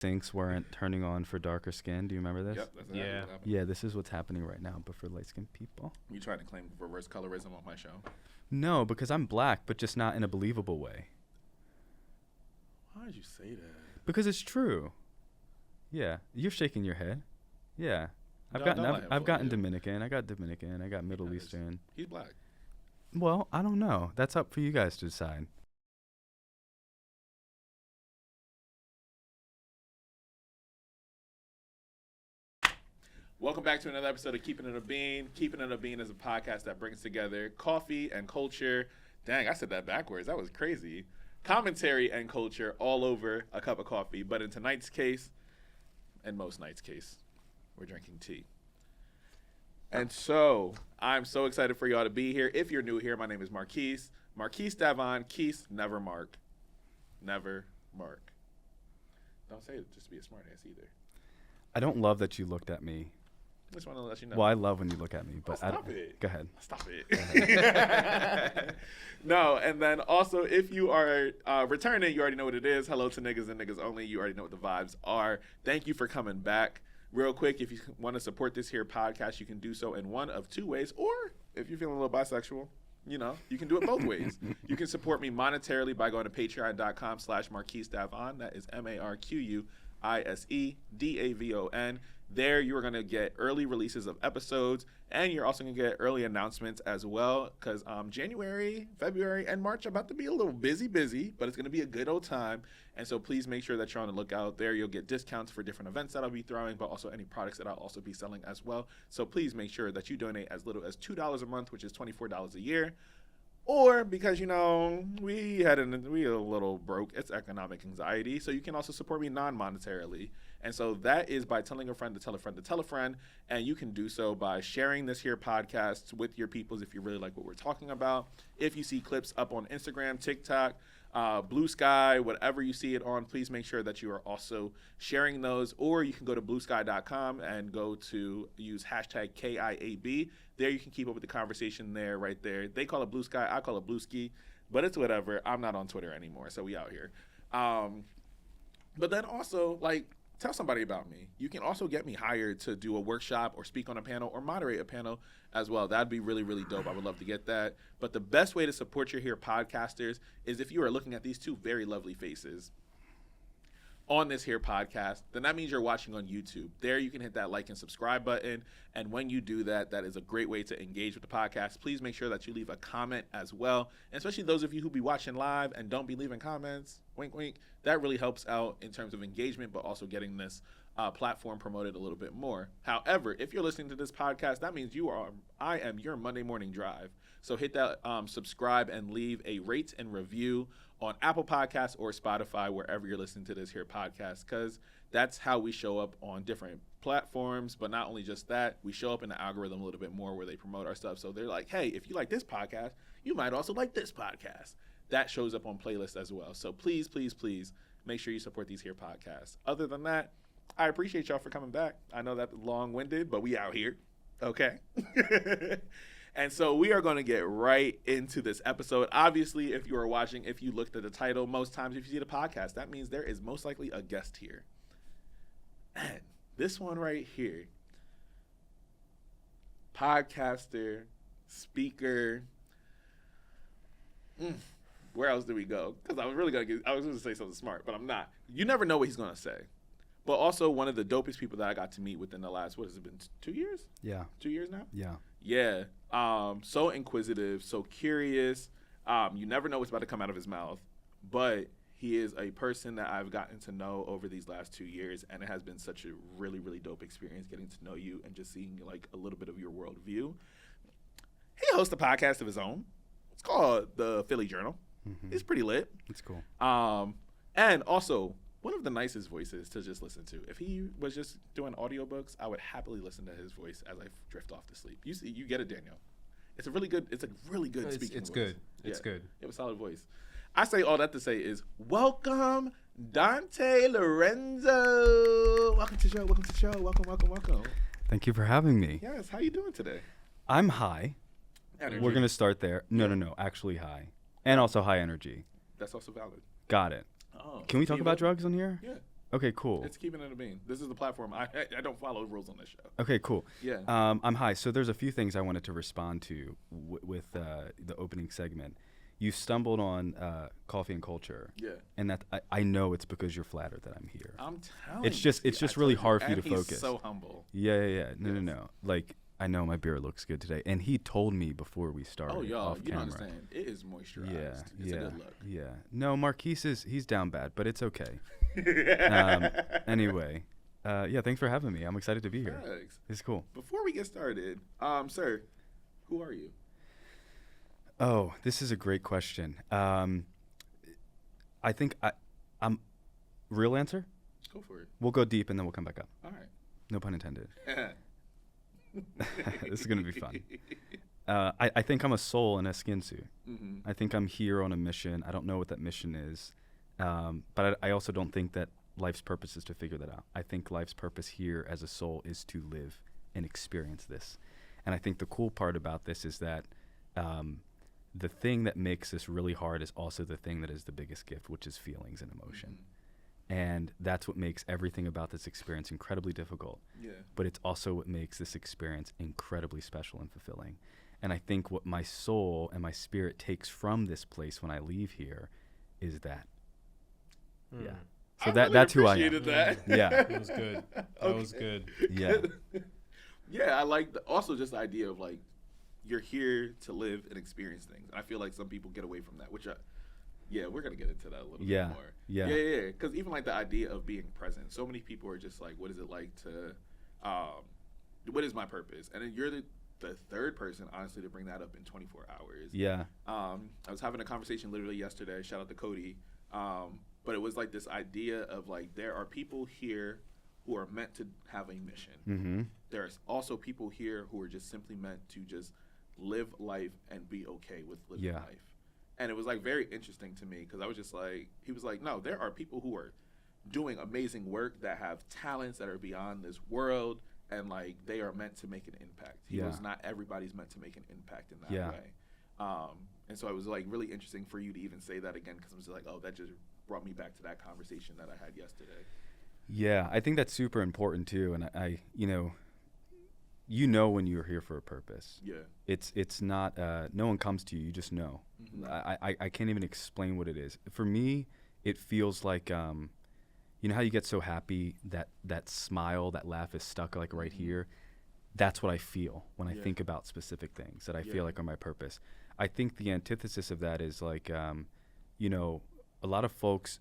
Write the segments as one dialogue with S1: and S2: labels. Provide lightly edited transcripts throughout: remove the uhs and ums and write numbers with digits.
S1: sinks weren't turning on for darker skin. Do you remember this?
S2: Yep, that's
S3: Yeah.
S2: exactly what happened.
S1: Yeah, this is what's happening right now, but for light-skinned people.
S2: You trying to claim reverse colorism on my show?
S1: No, because I'm black, but just not in a believable way.
S2: Why did you say that?
S1: Because it's true. Yeah, you're shaking your head. Yeah, I've
S2: No, don't let him
S1: I've
S2: fool
S1: gotten
S2: you.
S1: Dominican. I got Dominican. I got Middle
S2: Yes.
S1: Eastern.
S2: He's black.
S1: Well, I don't know. That's up for you guys to decide.
S2: Welcome back to another episode of Keeping It a Bean. Keeping It a Bean is a podcast that brings together coffee and culture. Dang, I said that backwards. That was crazy. Commentary and culture all over a cup of coffee. But in tonight's case, and most nights' case, we're drinking tea. And so, I'm so excited for y'all to be here. If you're new here, my name is Marquise. Marquise Davon, Keith, never Mark. Never Mark. Don't say it just to be a smart ass either.
S1: I don't love that you looked at me.
S2: Just want to let you know.
S1: Well, I love when you look at me, but
S2: Stop it.
S1: Go ahead.
S2: Stop it. No, and then also, if you are returning, you already know what it is. Hello to niggas and niggas only. You already know what the vibes are. Thank you for coming back. Real quick, if you want to support this here podcast, you can do so in one of two ways. Or if you're feeling a little bisexual, you know, you can do it both ways. You can support me monetarily by going to patreon.com/Marquise Davon. That is MarquiseDavon. There, you are going to get early releases of episodes, and you're also going to get early announcements as well, because January, February, and March are about to be a little busy, but it's going to be a good old time. And so please make sure that you're on the lookout there. You'll get discounts for different events that I'll be throwing, but also any products that I'll also be selling as well. So please make sure that you donate as little as $2 a month, which is $24 a year. Or because, you know, we a little broke. It's economic anxiety. So you can also support me non-monetarily. And so that is by telling a friend to tell a friend to tell a friend. And you can do so by sharing this here podcast with your peoples if you really like what we're talking about. If you see clips up on Instagram, TikTok, Blue Sky, whatever you see it on, please make sure that you are also sharing those. Or you can go to bluesky.com and go to use hashtag KIAB. There you can keep up with the conversation there, right there. They call it Blue Sky. I call it Blue Ski. But it's whatever. I'm not on Twitter anymore, so we out here. But then also, like, tell somebody about me. You can also get me hired to do a workshop or speak on a panel or moderate a panel as well. That'd be really, really dope. I would love to get that. But the best way to support your here podcasters is if you are looking at these two very lovely faces on this here podcast, then that means you're watching on YouTube. There you can hit that like and subscribe button. And when you do that, that is a great way to engage with the podcast. Please make sure that you leave a comment as well. And especially those of you who be watching live and don't be leaving comments, wink, wink, that really helps out in terms of engagement, but also getting this platform promoted a little bit more. However, if you're listening to this podcast, that means I am your Monday morning drive. So hit that subscribe and leave a rate and review on Apple Podcasts or Spotify, wherever you're listening to this here podcast, because that's how we show up on different platforms. But not only just that, we show up in the algorithm a little bit more where they promote our stuff. So they're like, hey, if you like this podcast, you might also like this podcast. That shows up on playlists as well. So please, please, please make sure you support these here podcasts. Other than that, I appreciate y'all for coming back. I know that long-winded, but we out here. Okay. And so we are going to get right into this episode. Obviously, if you are watching, if you looked at the title, most times if you see the podcast, that means there is most likely a guest here. And this one right here, podcaster, speaker. Where else do we go? Because I was going to say something smart, but I'm not. You never know what he's going to say. But also one of the dopest people that I got to meet within the last, what has it been, 2 years?
S1: Yeah.
S2: 2 years now?
S1: Yeah.
S2: Yeah. So inquisitive, so curious. You never know what's about to come out of his mouth. But he is a person that I've gotten to know over these last 2 years. And it has been such a really, really dope experience getting to know you and just seeing like a little bit of your worldview. He hosts a podcast of his own. It's called the Philly Journal. Mm-hmm. It's pretty lit.
S1: It's cool.
S2: And also one of the nicest voices to just listen to. If he was just doing audiobooks, I would happily listen to his voice as I drift off to sleep. You get it, Daniel. It's a really good speaking
S3: It's
S2: voice.
S3: good.
S2: Yeah,
S3: It's good.
S2: You have a solid voice. I say all that to say is welcome, Dante Lorenzo. Welcome to the show. Welcome to the show. Welcome.
S1: Thank you for having me.
S2: Yes. How you doing today?
S1: I'm high.
S2: Energy.
S1: We're going to start there. No. Actually high. And also high energy.
S2: That's also valid.
S1: Got it.
S2: Oh,
S1: Can we talk
S2: sativa?
S1: about drugs on here?
S2: Yeah.
S1: Okay, cool.
S2: It's keeping it a bean. This is the platform. I don't follow rules on this show.
S1: Okay, cool.
S2: Yeah.
S1: I'm high. So there's a few things I wanted to respond to with the opening segment. You stumbled on coffee and culture.
S2: Yeah.
S1: And that I know it's because you're flattered that I'm here.
S2: I'm telling
S1: It's
S2: you.
S1: just really hard for you to
S2: he's
S1: focus.
S2: So humble.
S1: Yeah. No,
S2: Yes.
S1: no. Like, I know my beard looks good today. And he told me before we started
S2: Oh, y'all,
S1: off
S2: you don't
S1: camera.
S2: understand. It is moisturized.
S1: Yeah,
S2: It's a good look.
S1: Yeah. No, Marquise he's down bad, but it's okay. Anyway, yeah, thanks for having me. I'm excited to be here.
S2: Thanks.
S1: It's cool.
S2: Before we get started, sir, who are you?
S1: Oh, this is a great question. I think I'm real answer.
S2: Go for it.
S1: We'll go deep and then we'll come back up.
S2: All right.
S1: No pun intended. This is gonna be fun. I think I'm a soul in a skin suit.
S2: Mm-hmm.
S1: I think I'm here on a mission. I don't know what that mission is, but I also don't think that life's purpose is to figure that out. I think life's purpose here as a soul is to live and experience this. And I think the cool part about this is that the thing that makes this really hard is also the thing that is the biggest gift, which is feelings and emotion.
S2: Mm-hmm.
S1: And that's what makes everything about this experience incredibly difficult.
S2: Yeah.
S1: But it's also what makes this experience incredibly special and fulfilling. And I think what my soul and my spirit takes from this place when I leave here is that. Yeah. So
S2: I
S1: that's who I am.
S2: appreciated that.
S1: Yeah.
S3: That was good. That was good.
S1: Yeah.
S2: Yeah, I like also just the idea of like you're here to live and experience things. I feel like some people get away from that, which we're gonna get into that a little bit more.
S1: Yeah.
S2: Yeah. Because even like the idea of being present, so many people are just like, what is it like to, what is my purpose? And then you're the third person, honestly, to bring that up in 24 hours.
S1: Yeah.
S2: I was having a conversation literally yesterday. Shout out to Cody. But it was like this idea of like there are people here who are meant to have a mission.
S1: Mm-hmm.
S2: There's also people here who are just simply meant to just live life and be okay with living life. And it was like very interesting to me because I was just like, he was like, no, there are people who are doing amazing work that have talents that are beyond this world, and like they are meant to make an impact. He was not everybody's meant to make an impact in that way. And so it was like really interesting for you to even say that again, because I was like, oh, that just brought me back to that conversation that I had yesterday.
S1: Yeah, I think that's super important too. And I when you're here for a purpose.
S2: Yeah.
S1: It's not, no one comes to you, you just know.
S2: Mm-hmm.
S1: I can't even explain what it is. For me, it feels like, you know how you get so happy that smile, that laugh is stuck like right here? That's what I feel when I think about specific things that I feel like are my purpose. I think the antithesis of that is like, a lot of folks,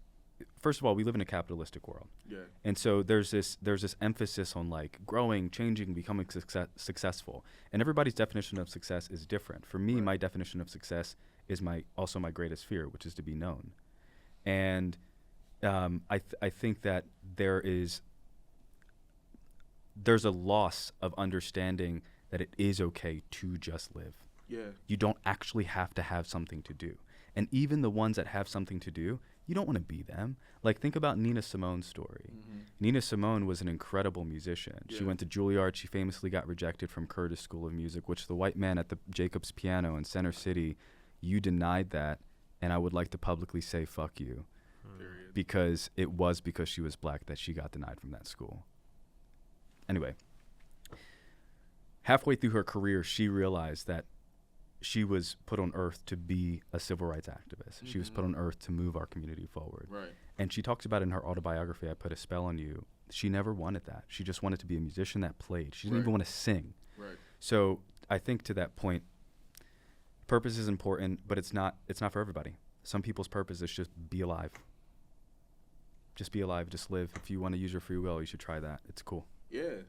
S1: first of all, we live in a capitalistic world.
S2: Yeah.
S1: And so there's this emphasis on like growing, changing, becoming successful. And everybody's definition of success is different. For me, my definition of success is also my greatest fear, which is to be known. And I think that there's a loss of understanding that it is okay to just live.
S2: Yeah.
S1: You don't actually have to have something to do. And even the ones that have something to do, you don't want to be them. Like, think about Nina Simone's story.
S2: Mm-hmm.
S1: Nina Simone was an incredible musician.
S2: Yeah.
S1: She went to Juilliard. She famously got rejected from Curtis School of Music, which the white man at the Jacobs Piano in Center City, you denied that. And I would like to publicly say, fuck you.
S2: Period.
S1: Because it was because she was black that she got denied from that school. Anyway, halfway through her career, she realized that she was put on earth to be a civil rights activist. She was put on earth to move our community forward.
S2: Right.
S1: And she talks about in her autobiography, I Put a Spell on You. She never wanted that. She just wanted to be a musician that played. She didn't even want to sing.
S2: Right.
S1: So I think to that point, purpose is important, but it's not for everybody. Some people's purpose is just be alive. Just be alive, just live. If you want to use your free will, you should try that. It's cool.
S2: Yeah.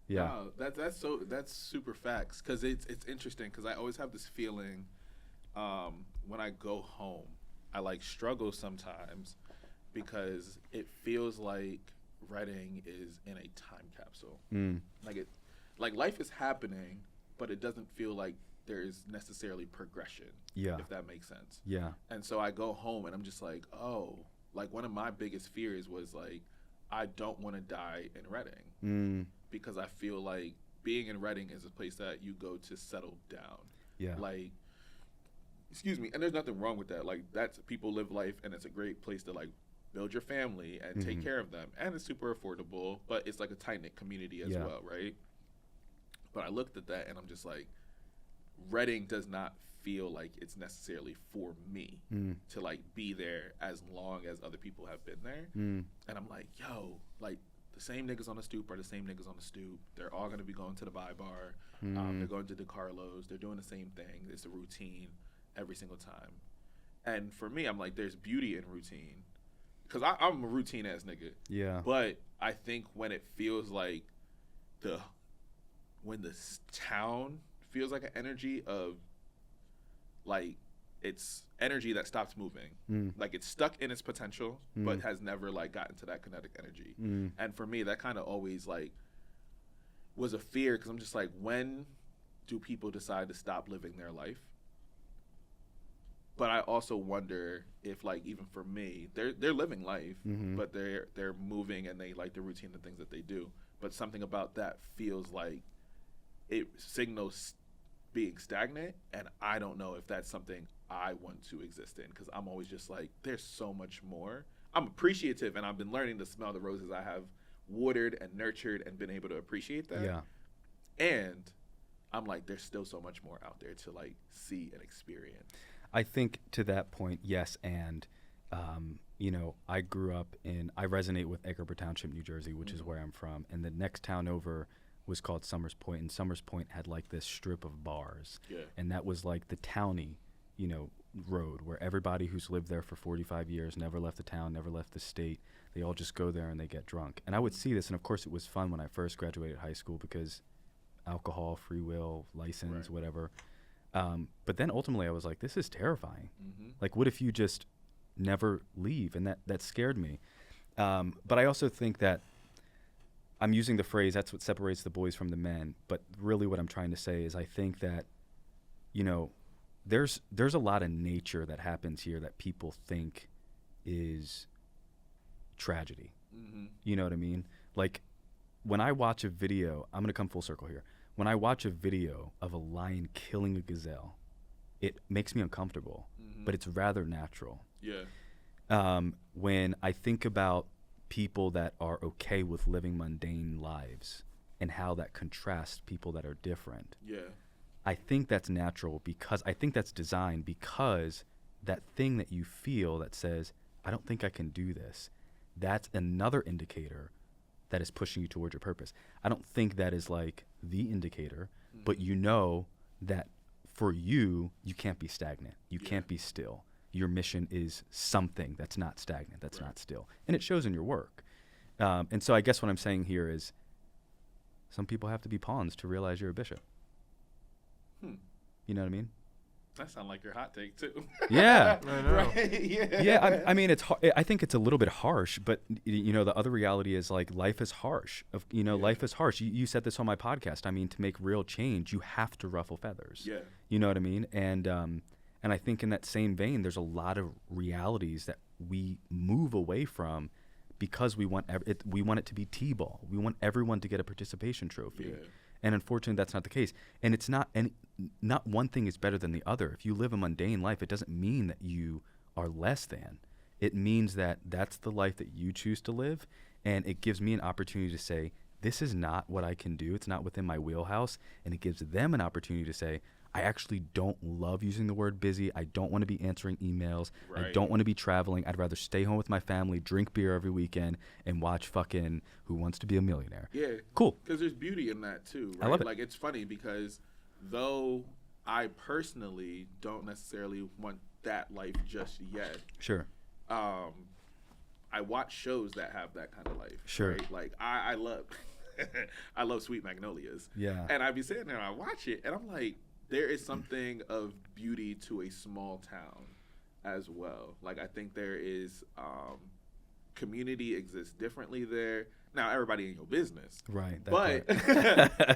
S1: Yeah.
S2: Wow, that's super facts, because it's interesting, because I always have this feeling when I go home, I like struggle sometimes because it feels like Reading is in a time capsule. Like life is happening, but it doesn't feel like there's necessarily progression.
S1: Yeah.
S2: If that makes sense.
S1: Yeah.
S2: And so I go home and I'm just like, oh, like one of my biggest fears was like, I don't want to die in Reading. Because I feel like being in Reading is a place that you go to settle down.
S1: Yeah.
S2: Like, excuse me, and there's nothing wrong with that. Like, that's, people live life, and it's a great place to like build your family and take care of them. And it's super affordable, but it's like a tight-knit community as well, right? But I looked at that and I'm just like, Reading does not feel like it's necessarily for me to like be there as long as other people have been there. And I'm like, yo, like the same niggas on the stoop are the same niggas on the stoop. They're all going to be going to the Buy Bar. They're going to DeCarlo's. They're doing the same thing. It's a routine every single time. And for me, I'm like, there's beauty in routine. Because I'm a routine ass nigga. Yeah. But I think when it feels like when the town feels like an energy of like it's energy that stops moving. Like it's stuck in its potential, but has never like gotten to that kinetic energy. And for me, that kind of always like was a fear because I'm just like, when do people decide to stop living their life? But I also wonder if, like, even for me, they're living life, but they're moving and they like the routine and things that they do. But something about that feels like it signals being stagnant, and I don't know if that's something I want to exist in because I'm always just like, there's so much more. I'm appreciative, and I've been learning to smell the roses I have watered and nurtured and been able to appreciate that. Yeah. And I'm like, there's still so much more out there to like see and experience.
S1: I think to that point, yes, and you know, I resonate with Egg Harbor Township, New Jersey, which is where I'm from, and the next town over was called Summers Point, and Summers Point had like this strip of bars, and that was like the towny, you know, road where everybody who's lived there for 45 years, never left the town, never left the state, they all just go there and they get drunk. And I would see this, and of course it was fun when I first graduated high school because alcohol, free will, license, whatever. But then ultimately I was like, this is terrifying. Like, what if you just never leave? And that scared me. But I also think that I'm using the phrase, that's what separates the boys from the men. But really what I'm trying to say is I think that, you know, there's a lot of nature that happens here that people think is tragedy. You know what I mean? Like, when I watch a video, I'm going to come full circle here. When I watch a video of a lion killing a gazelle, it makes me uncomfortable, but it's rather natural. When I think about people that are okay with living mundane lives and how that contrasts people that are different, I think that's natural because I think that's designed because that thing that you feel that says, I don't think I can do this, that's another indicator that is pushing you towards your purpose. I don't think that is like the indicator, but you know that for you can't be stagnant. You can't be still. Your mission is something that's not stagnant, that's not still. And it shows in your work. And so I guess what I'm saying here is some people have to be pawns to realize you're a bishop. You know what I mean?
S2: That sounds like your hot take too.
S1: Yeah.
S3: I know.
S1: Yeah. I mean, I think it's a little bit harsh, but you know, the other reality is like life is harsh. Life is harsh. You said this on my podcast. I mean, to make real change, you have to ruffle feathers. Yeah. You know what I mean? And I think in that same vein, there's a lot of realities that we move away from because we want it to be T-ball. We want everyone to get a participation trophy. Yeah. And unfortunately, that's not the case. And it's not one thing is better than the other. If you live a mundane life, it doesn't mean that you are less than. It means that that's the life that you choose to live. And it gives me an opportunity to say, this is not what I can do. It's not within my wheelhouse. And it gives them an opportunity to say, I actually don't love using the word busy. I don't want to be answering emails. I don't want to be traveling. I'd rather stay home with my family, drink beer every weekend, and watch fucking Who Wants to Be a Millionaire.
S2: Yeah.
S1: Cool.
S2: Because there's beauty in that too, right?
S1: I love it.
S2: Like, it's funny because though I personally don't necessarily want that life just yet.
S1: Sure.
S2: I watch shows that have that kind of life.
S1: Sure.
S2: Right? Like, I love I love Sweet Magnolias.
S1: Yeah.
S2: And I'd be sitting there and I watch it and I'm like, there is something of beauty to a small town as well. Like, I think there is community exists differently there. Now, everybody in your business.
S1: Right.
S2: But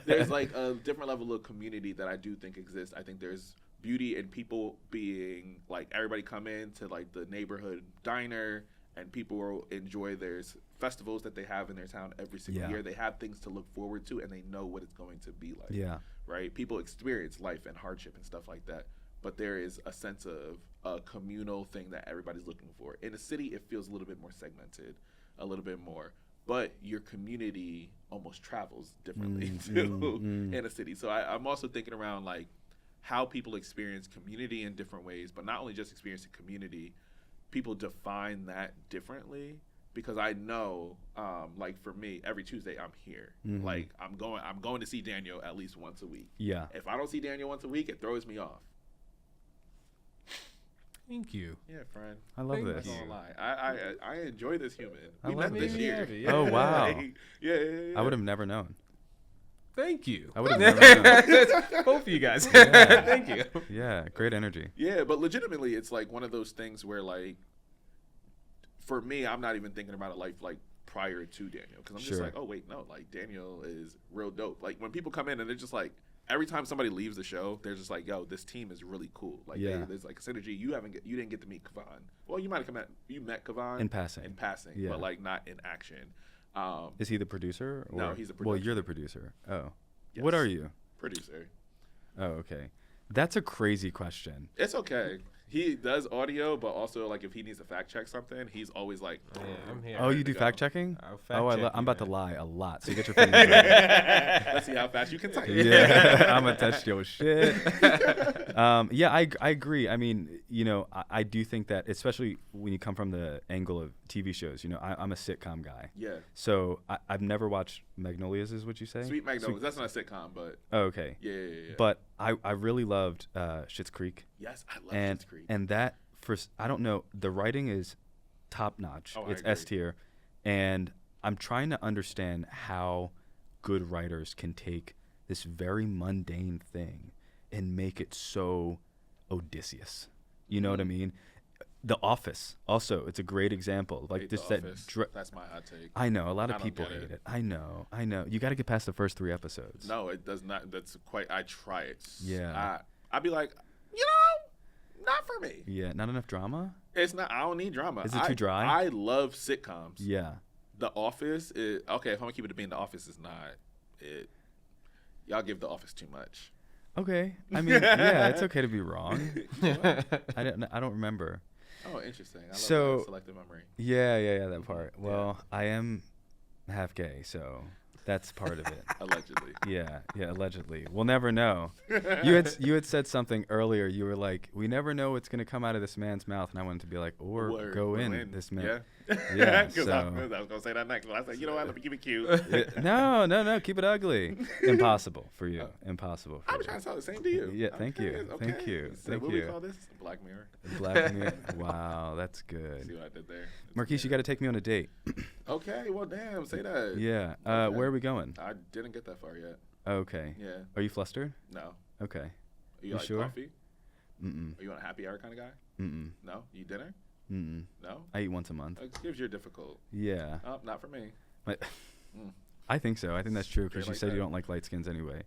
S2: there's like a different level of community that I do think exists. I think there's beauty in people being like, everybody come in to like the neighborhood diner and people will enjoy there's festivals that they have in their town every single year. They have things to look forward to and they know what it's going to be like. Yeah. Right? People experience life and hardship and stuff like that. but there is a sense of a communal thing that everybody's looking for. In a city, it feels a little bit more segmented, a little bit more, but your community almost travels differently too in a city. So I'm also thinking around like how people experience community in different ways, but not only just experiencing community, people define that differently. Because I know, like for me, every Tuesday I'm here. Like I'm going to see Daniel at least once a week.
S1: Yeah.
S2: If I don't see Daniel once a week, it throws me off.
S3: Thank you.
S2: Yeah, friend.
S1: I love
S3: Thank
S1: this.
S2: I don't lie. I enjoy this human.
S1: I
S2: We
S1: love
S2: met this
S1: it.
S2: year.
S3: Yeah.
S1: Oh, wow.
S2: Like, yeah.
S1: I would have never known.
S3: Thank you.
S1: I would have never known.
S3: Both of you guys.
S1: Yeah.
S3: Thank you.
S1: Yeah, great energy.
S2: Yeah, but legitimately, it's like one of those things where, like, for me, I'm not even thinking about a life like prior to Daniel, because I'm just
S1: Sure.
S2: like, oh wait, no, like Daniel is real dope. Like when people come in and they're just like, every time somebody leaves the show, they're just like, yo, this team is really cool. Like
S1: Yeah.
S2: there's like a synergy. You didn't get to meet Kavan. Well, you might have met Kavan
S1: In passing.
S2: yeah.
S1: Yeah.
S2: But like not in action.
S1: Is he the producer? Or?
S2: No, he's the
S1: Well,
S2: producer.
S1: you're the producer. Oh.
S2: Yes.
S1: What are you?
S2: Producer.
S1: Oh, okay. That's a crazy question.
S2: It's okay. He does audio, but also like if he needs to fact check something, he's always like,
S3: Yeah, I'm here.
S1: Oh, you
S2: to
S1: do
S2: go.
S1: fact checking?
S3: I'll fact
S1: Oh,
S3: check
S1: I'm
S3: you,
S1: about to
S3: man.
S1: lie a lot, so you get your feelings ready.
S2: let's see how fast you can type.
S1: Yeah, I'm gonna test your shit. Yeah, I agree. I mean, you know, I do think that, especially when you come from the angle of TV shows, you know, I'm a sitcom guy.
S2: Yeah.
S1: So I've never watched Magnolias, is what you say?
S2: Sweet Magnolias. That's not a sitcom, but
S1: Oh, okay.
S2: yeah.
S1: But I really loved Schitt's Creek,
S2: yes, I love
S1: and
S2: Schitt's Creek.
S1: that I don't know, the writing is top notch.
S2: Oh, I
S1: It's
S2: agree.
S1: S tier, and I'm trying to understand how good writers can take this very mundane thing and make it so Odysseus. You know what I mean? The Office, also, it's a great example. Like
S2: Hate
S1: this,
S2: The
S1: that.
S2: Office. That's my hot take.
S1: I know a lot
S2: I
S1: of
S2: don't
S1: people
S2: get
S1: hate
S2: it.
S1: it. I know. You got to get past the first 3 episodes.
S2: No, it does not. That's quite. I try it.
S1: Yeah.
S2: I'd be like, you know, not for me.
S1: Yeah, not enough drama.
S2: It's not. I don't need drama.
S1: Is it too dry?
S2: I love sitcoms.
S1: Yeah.
S2: The Office is okay. If I'm gonna keep it to being The Office, is not it. Y'all give The Office too much.
S1: Okay. I mean, yeah, it's okay to be wrong. I don't remember.
S2: Oh, interesting. I love
S1: So-
S2: that selective memory.
S1: Yeah, that part. Well, I am half gay, so that's part of it.
S2: Allegedly.
S1: Yeah, allegedly. We'll never know. You had said something earlier. You were like, we never know what's gonna come out of this man's mouth, and I wanted to be like, or
S2: Word,
S1: go
S2: go
S1: in this man.
S2: Yeah.
S1: Yeah,
S2: Because
S1: so-
S2: I was gonna say that next, but I said, you know what? Let me keep it cute.
S1: No, keep it ugly. Impossible for you. Impossible for
S2: I was
S1: you.
S2: trying to tell the same to you.
S1: Yeah,
S2: I'm
S1: thank you.
S2: curious.
S1: Thank
S2: Okay.
S1: you.
S2: So
S1: Thank
S2: what
S1: you.
S2: we call this? Black Mirror.
S1: Black Mirror. Wow, that's
S2: See
S1: good.
S2: what I did there?
S1: Marquise, you got to take me on a date.
S2: Okay, well, damn, say that.
S1: Yeah.
S2: Okay.
S1: Where are we going?
S2: I didn't get that far yet.
S1: Okay.
S2: Yeah.
S1: Are you flustered?
S2: No.
S1: Okay.
S2: Are you
S1: You
S2: like
S1: sure?
S2: coffee?
S1: Mm-mm.
S2: Are you on a happy hour kind of guy?
S1: Mm-mm.
S2: No. You dinner?
S1: Mm-mm.
S2: No.
S1: I eat once a month.
S2: Gives you difficult.
S1: Yeah.
S2: Oh, not for me.
S1: But
S2: Mm.
S1: I think so. I think that's true because
S2: Straight
S1: you
S2: like
S1: said
S2: that.
S1: you don't like light skins anyway.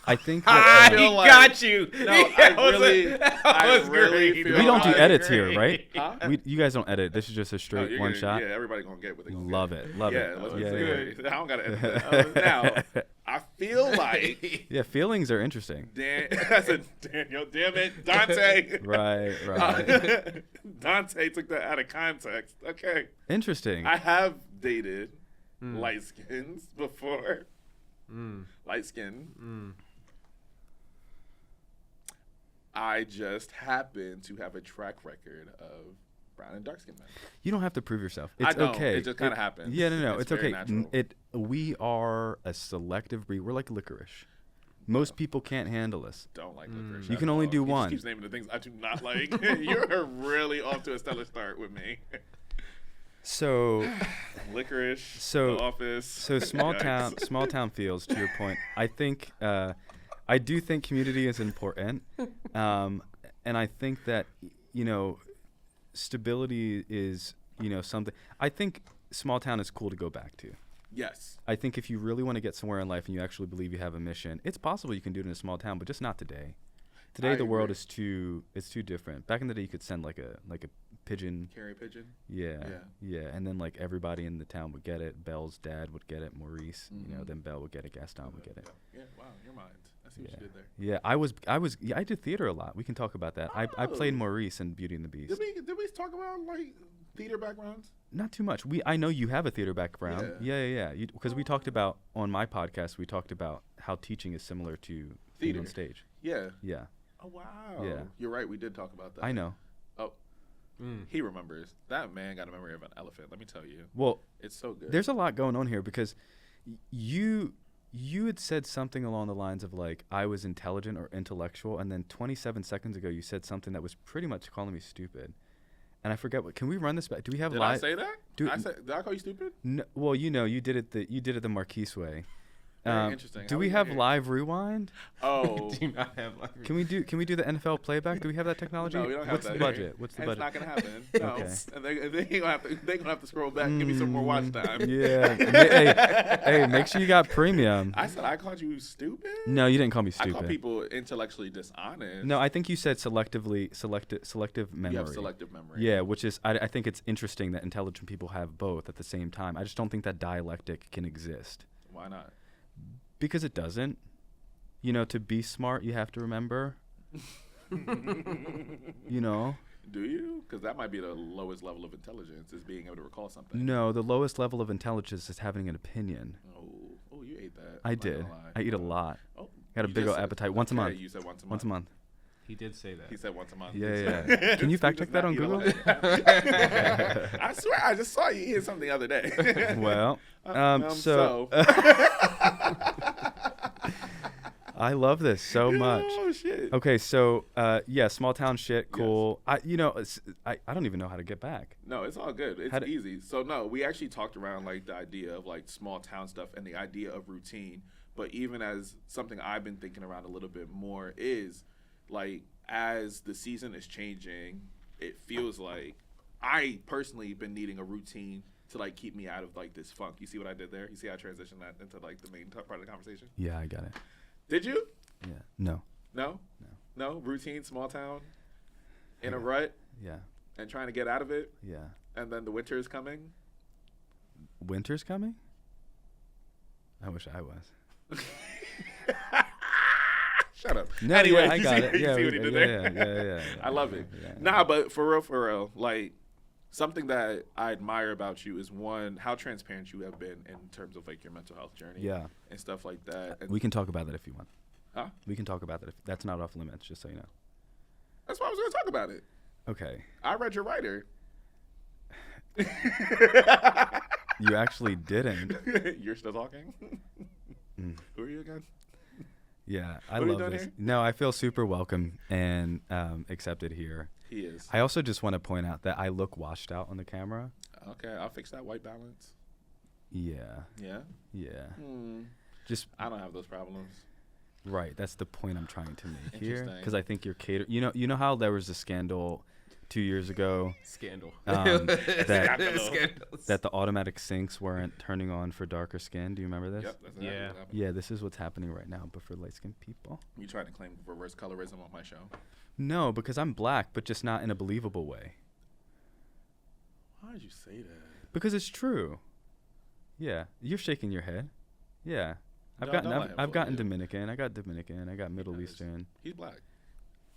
S1: I think
S3: Ah,
S1: that,
S3: he
S2: feel like-
S3: got you.
S2: No, I really- I
S3: was
S2: really
S3: great.
S2: feel
S1: we don't do
S2: like-
S1: edits here, right?
S2: Huh?
S1: You guys don't edit. This is just a
S2: No,
S1: straight
S2: you're
S1: one
S2: gonna-
S1: shot.
S2: Yeah, everybody gonna get what they gonna
S1: Love
S2: get.
S1: it. Love
S2: yeah,
S1: it.
S2: let's
S1: Yeah,
S2: do
S1: yeah.
S2: it. I don't gotta edit that. Now, I feel like
S1: Yeah, feelings are interesting.
S2: I said, Daniel, damn it, Dante.
S1: Right.
S2: Dante took that out of context. Okay.
S1: Interesting.
S2: I have dated light skins before. Light skin. I just happen to have a track record of brown and dark skinned men.
S1: You don't have to prove yourself. It's
S2: I know,
S1: okay.
S2: it just kinda happens.
S1: Yeah, no,
S2: It's
S1: it's
S2: very
S1: okay.
S2: natural.
S1: We are a selective breed. We're like licorice. Most people can't handle us.
S2: Don't like licorice.
S1: You
S2: at
S1: can only
S2: all.
S1: do
S2: He
S1: one.
S2: just keeps naming the things I do not like. You're really off to a stellar start with me.
S1: So,
S2: Licorice.
S1: So-
S2: The Office.
S1: so small
S2: Yikes.
S1: town feels. To your point, I think, I do think community is important, and I think that stability is something. I think small town is cool to go back to.
S2: Yes.
S1: I think if you really want to get somewhere in life and you actually believe you have a mission, it's possible you can do it in a small town, but just not today. Today
S2: I
S1: the world
S2: agree.
S1: is too different. Back in the day you could send like a pigeon.
S2: Carrie Pigeon.
S1: Yeah. And then like everybody in the town would get it. Belle's dad would get it. Maurice, then Belle would get it. Gaston would get it.
S2: Yeah. Wow, your mind. I see what you did there.
S1: Yeah, I did theater a lot. We can talk about that. I played Maurice in Beauty and the Beast.
S2: Did we talk about like theater backgrounds?
S1: Not too much. I know you have a theater background. Yeah. Because we talked about on my podcast. We talked about how teaching is similar to theater on stage.
S2: Yeah.
S1: Yeah.
S2: Oh wow.
S1: Yeah.
S2: You're right. We did talk about that.
S1: I know.
S2: Oh. He remembers. That man got a memory of an elephant. Let me tell you.
S1: Well,
S2: it's so good.
S1: There's a lot going on here because you had said something along the lines of like I was intelligent or intellectual, and then 27 seconds ago you said something that was pretty much calling me stupid. And I forget what. Can we run this back? Do we have live?
S2: Did I say that? Did I call you stupid?
S1: No, well, you did it the Marquise way.
S2: Very interesting.
S1: Do we have live rewind?
S2: Oh,
S3: We do not have live
S1: Can we do the NFL playback? Do we have that technology?
S2: No, we don't have
S1: What's
S2: that
S1: the
S2: here.
S1: budget? What's the
S2: It's
S1: budget?
S2: not gonna happen. No.
S1: Okay.
S2: And they gonna have to scroll back. Give me some more watch time.
S1: Yeah. hey, make sure you got premium.
S2: I said I called you stupid.
S1: No, you didn't call me
S2: I
S1: stupid.
S2: call people intellectually dishonest.
S1: No, I think you said selective memory.
S2: You have selective memory.
S1: Yeah, which is I think it's interesting that intelligent people have both at the same time. I just don't think that dialectic can exist.
S2: Why not?
S1: Because it doesn't. To be smart, you have to remember.
S2: Do you? Because that might be the lowest level of intelligence, is being able to recall something.
S1: No, the lowest level of intelligence is having an opinion.
S2: Oh, you ate that.
S1: I
S2: I'm not
S1: did.
S2: gonna lie.
S1: I eat a lot.
S2: Oh,
S1: Got a
S2: you
S1: big
S2: just
S1: old
S2: said-
S1: appetite. Once a month.
S2: You said once a month.
S1: Once a month.
S3: He did say that.
S2: He said once a month.
S1: Yeah. Can you fact check that on Google?
S2: I swear, I just saw you eating something the other day.
S1: Well,
S2: so.
S1: I love this so much.
S2: Oh shit.
S1: Okay, so small town shit, cool. I don't even know how to get back.
S2: No, it's all good. It's easy. So no, we actually talked around like the idea of like small town stuff and the idea of routine. But even as something I've been thinking around a little bit more is like as the season is changing, it feels like I personally been needing a routine to like keep me out of like this funk. You see what I did there? You see how I transitioned that into like the main part of the conversation?
S1: Yeah, I got it.
S2: Did you?
S1: Yeah. No.
S2: No? Routine, small town, in a rut,
S1: Yeah.
S2: and trying to get out of it,
S1: Yeah.
S2: and then the winter is coming.
S1: Winter's coming? I wish I was.
S2: Shut up.
S1: No,
S2: Anyway,
S1: yeah, I got it.
S2: You
S1: Yeah,
S2: see what he did there?
S1: Yeah.
S2: I love it.
S1: Yeah.
S2: Nah, but for real, like something that I admire about you is one, how transparent you have been in terms of like your mental health journey.
S1: Yeah.
S2: And stuff like that. And
S1: We can talk about that if you want.
S2: Huh?
S1: We can talk about that. That's not off limits, just so you know.
S2: That's why I was going to talk about it.
S1: Okay.
S2: I read your writer.
S1: You actually didn't.
S2: You're still talking? Who are you again?
S1: Yeah, I
S2: What are you
S1: love
S2: doing
S1: this.
S2: here?
S1: No, I feel super welcome and accepted here.
S2: He is.
S1: I also just want to point out that I look washed out on the camera.
S2: Okay, I'll fix that white balance.
S1: Yeah.
S2: Yeah?
S1: Just
S2: I don't have those problems.
S1: right. That's the point I'm trying to make here.
S2: Interesting.
S1: Because I think you're You know how there was a scandal 2 years ago
S3: Scandal.
S1: that the automatic sinks weren't turning on for darker skin. Do you remember this?
S2: Yep, that's exactly
S3: Yeah.
S2: what happened.
S1: Yeah, this is what's happening right now, but for light-skinned people.
S2: You trying to claim reverse colorism on my show?
S1: No, because I'm black, but just not in a believable way.
S2: Why did you say that?
S1: Because it's true. Yeah, you're shaking your head. Yeah, I've
S2: No, don't let him
S1: I've
S2: fool
S1: gotten
S2: you.
S1: Dominican. I got Dominican. I got Middle
S2: does.
S1: Eastern.
S2: He's black.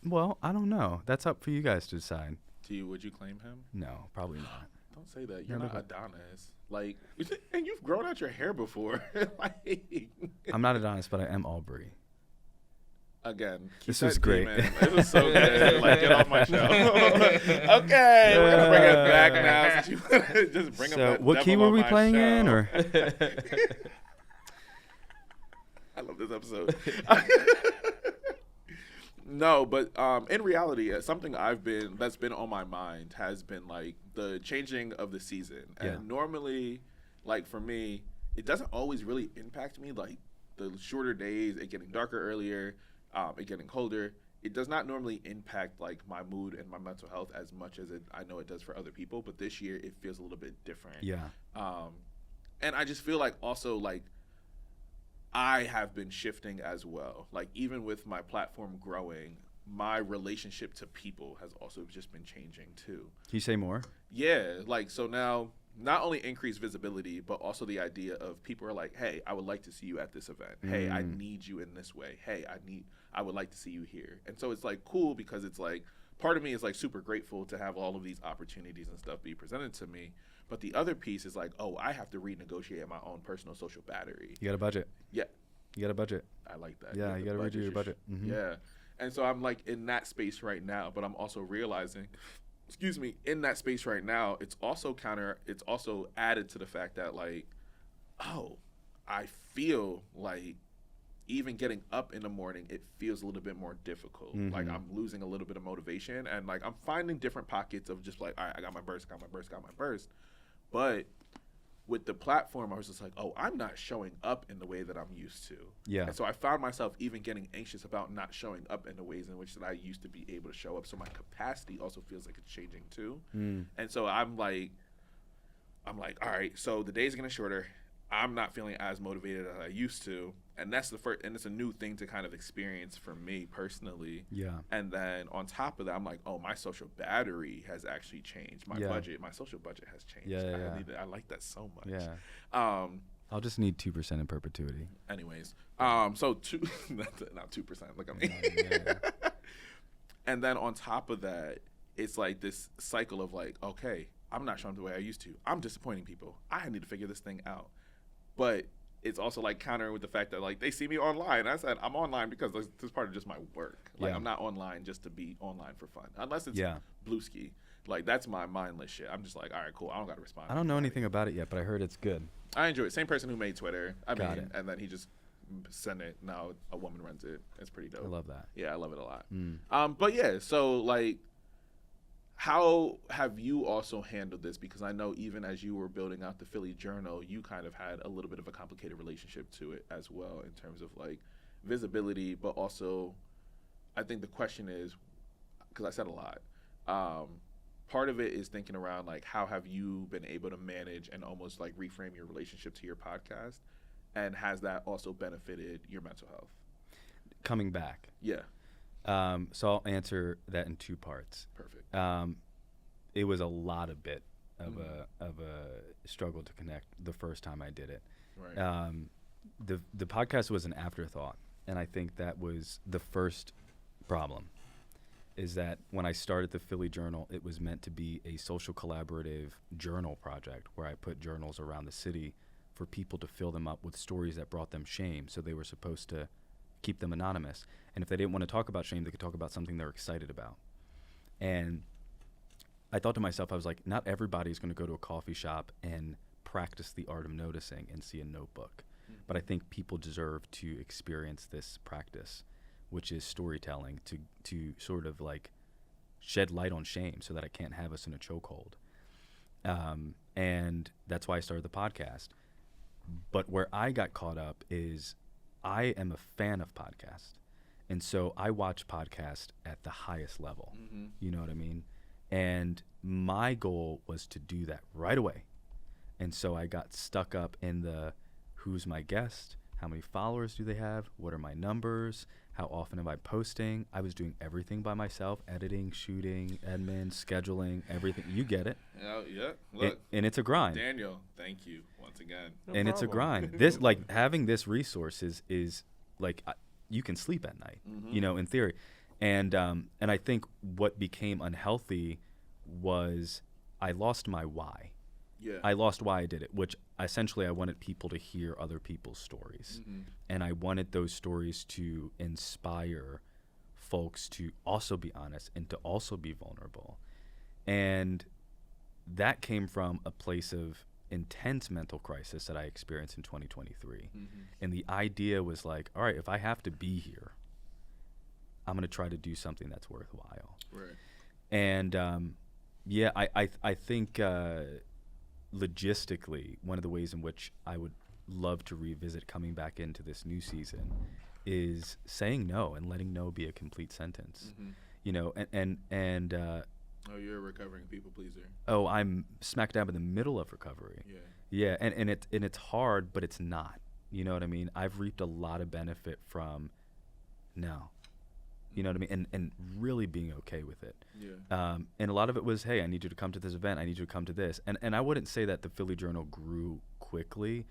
S1: Well, I don't know. That's up for you guys to decide.
S2: Would you claim him?
S1: No, probably not.
S2: Don't say that. You're
S1: No,
S2: not
S1: no.
S2: Adonis. Like, and you've grown out your hair before. Like,
S1: I'm not Adonis, but I am Aubrey.
S2: again, keep
S1: This
S2: that
S1: was great.
S2: demon. This was so good. Like, get off my show. Okay, we're gonna bring it back now. Since you just bring up
S1: So,
S2: that
S1: what key
S2: devil
S1: were
S2: on
S1: we
S2: my
S1: playing
S2: show.
S1: in, or?
S2: I love this episode. No, but in reality, something that's been on my mind has been like the changing of the season. And
S1: Yeah.
S2: normally, like for me, it doesn't always really impact me. Like the shorter days, it getting darker earlier, it getting colder. It does not normally impact like my mood and my mental health as much as I know it does for other people. But this year, it feels a little bit different.
S1: Yeah.
S2: And I just feel like also like I have been shifting as well. Like even with my platform growing, my relationship to people has also just been changing too.
S1: Can you say more?
S2: Yeah, like so now not only increased visibility, but also the idea of people are like, hey, I would like to see you at this event. Hey, I need you in this way. Hey, I would like to see you here. And so it's like cool because it's like part of me is like super grateful to have all of these opportunities and stuff be presented to me. But the other piece is like, oh, I have to renegotiate my own personal social battery.
S1: You got a budget.
S2: Yeah.
S1: You got a budget.
S2: I like that.
S1: Yeah, you got to redo your budget.
S2: Yeah. And so I'm like in that space right now, but I'm also realizing, in that space right now, it's also added to the fact that like, oh, I feel like even getting up in the morning, it feels a little bit more difficult. Like I'm losing a little bit of motivation and like I'm finding different pockets of just like, all right, I got my burst. But with the platform, I was just like, oh, I'm not showing up in the way that I'm used to.
S1: Yeah.
S2: And so I found myself even getting anxious about not showing up in the ways in which that I used to be able to show up. So my capacity also feels like it's changing too. And so I'm like, all right, so the days are getting shorter. I'm not feeling as motivated as I used to. And that's the first, and it's a new thing to kind of experience for me personally. Yeah. And then on top of that, I'm like, oh, my social battery has actually changed. My social budget has changed. I like that so much.
S1: Yeah. I'll just need 2% in perpetuity.
S2: Anyways, so not 2%. Look at me. And then on top of that, it's like this cycle of like, okay, I'm not showing up the way I used to. I'm disappointing people. I need to figure this thing out. But it's also like countering with the fact that like they see me online. I said I'm online because this is part of just my work. Like I'm not online just to be online for fun, unless it's blue ski. Like that's my mindless shit. I'm just like, all right, cool. I don't got to respond.
S1: I don't know anything about it yet, but I heard it's good.
S2: I enjoy it. Same person who made Twitter.
S1: Got it.
S2: And then he just sent it. Now a woman runs it. It's pretty dope.
S1: I love that.
S2: Yeah, I love it a lot. But yeah, so like, how have you also handled this? Because I know even as you were building out the Philly Journal, you kind of had a little bit of a complicated relationship to it as well in terms of like visibility, but also I think the question is, because I said a lot, part of it is thinking around like how have you been able to manage and almost like reframe your relationship to your podcast, and has that also benefited your mental health?
S1: Coming back.
S2: Yeah.
S1: So I'll answer that in two parts.
S2: Perfect.
S1: It was a lot of a struggle to connect the first time I did it.
S2: Right.
S1: The podcast was an afterthought, and I think that was the first problem. Is that when I started the Philly Journal, it was meant to be a social collaborative journal project where I put journals around the city for people to fill them up with stories that brought them shame. So they were supposed to keep them anonymous. And if they didn't want to talk about shame, they could talk about something they're excited about. And I thought to myself, I was like, not everybody's going to go to a coffee shop and practice the art of noticing and see a notebook. But I think people deserve to experience this practice, which is storytelling, to sort of like shed light on shame so that it can't have us in a chokehold. And that's why I started the podcast. But where I got caught up is I am a fan of podcasts. And so I watch podcasts at the highest level. You know what I mean? And my goal was to do that right away. And so I got stuck up in the who's my guest? How many followers do they have? What are my numbers? How often am I posting? I was doing everything by myself, editing, shooting, admin, scheduling, everything. You get it.
S2: Yeah. Look.
S1: And it's a grind.
S2: Daniel, thank you once again.
S1: No problem. It's a grind. This, like, having this resource is like, you can sleep at night, you know, in theory. And I think what became unhealthy was I lost my why.
S2: Yeah.
S1: I lost why I did it, which essentially I wanted people to hear other people's stories. And I wanted those stories to inspire folks to also be honest and to also be vulnerable. And that came from a place of intense mental crisis that I experienced in 2023. And the idea was like, all right, if I have to be here, I'm going to try to do something that's worthwhile.
S2: Right.
S1: And I think logistically, one of the ways in which I would love to revisit coming back into this new season is saying no and letting no be a complete sentence. You know, and
S2: oh, you're a recovering people pleaser.
S1: Oh, I'm smack dab in the middle of recovery. Yeah, and it's hard, but it's not. You know what I mean? I've reaped a lot of benefit from no. You know what I mean? And really being okay with it.
S2: Yeah.
S1: And a lot of it was, hey, I need you to come to this event. I need you to come to this. And I wouldn't say that the Philly Journal grew quickly,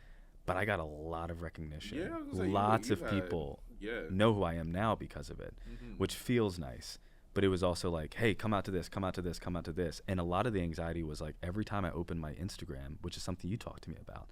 S1: but I got a lot of recognition.
S2: Yeah, I was gonna say,
S1: Lots
S2: you've
S1: of
S2: had-
S1: people
S2: Yeah.
S1: know who I am now because of it, which feels nice. But it was also like, hey, come out to this, come out to this, come out to this. And a lot of the anxiety was like every time I open my Instagram, which is something you talked to me about,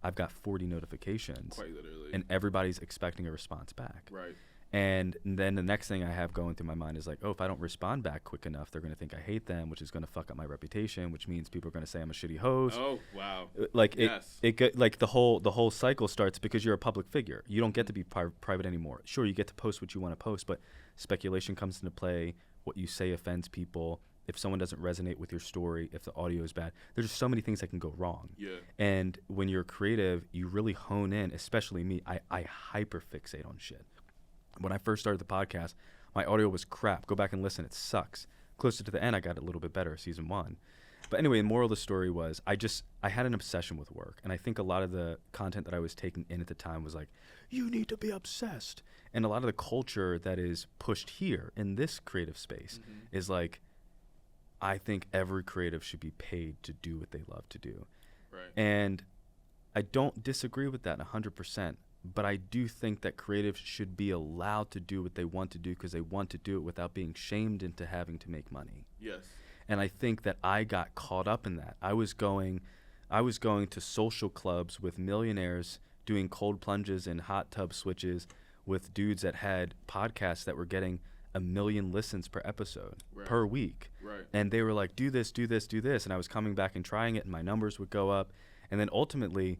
S1: I've got 40 notifications.
S2: Quite literally.
S1: And everybody's expecting a response back.
S2: Right.
S1: And then the next thing I have going through my mind is like, oh, if I don't respond back quick enough, they're going to think I hate them, which is going to fuck up my reputation, which means people are going to say I'm a shitty host.
S2: Oh, wow.
S1: Like
S2: Yes.
S1: it get, like the whole cycle starts because you're a public figure. You don't get to be private anymore. Sure, you get to post what you want to post, but speculation comes into play. What you say offends people. If someone doesn't resonate with your story, if the audio is bad, there's just so many things that can go wrong.
S2: Yeah.
S1: And when you're creative, you really hone in, especially me, I hyper fixate on shit. When I first started the podcast, my audio was crap. Go back and listen. It sucks. Closer to the end, I got a little bit better, season 1. But anyway, the moral of the story was I had an obsession with work. And I think a lot of the content that I was taking in at the time was like, you need to be obsessed. And a lot of the culture that is pushed here in this creative space is like, I think every creative should be paid to do what they love to do.
S2: Right.
S1: And I don't disagree with that 100%. But I do think that creatives should be allowed to do what they want to do because they want to do it without being shamed into having to make money.
S2: Yes.
S1: And I think that I got caught up in that. I was going to social clubs with millionaires doing cold plunges and hot tub switches with dudes that had podcasts that were getting 1 million listens per episode per week.
S2: Right.
S1: And they were like, do this, do this, do this. And I was coming back and trying it and my numbers would go up. And then ultimately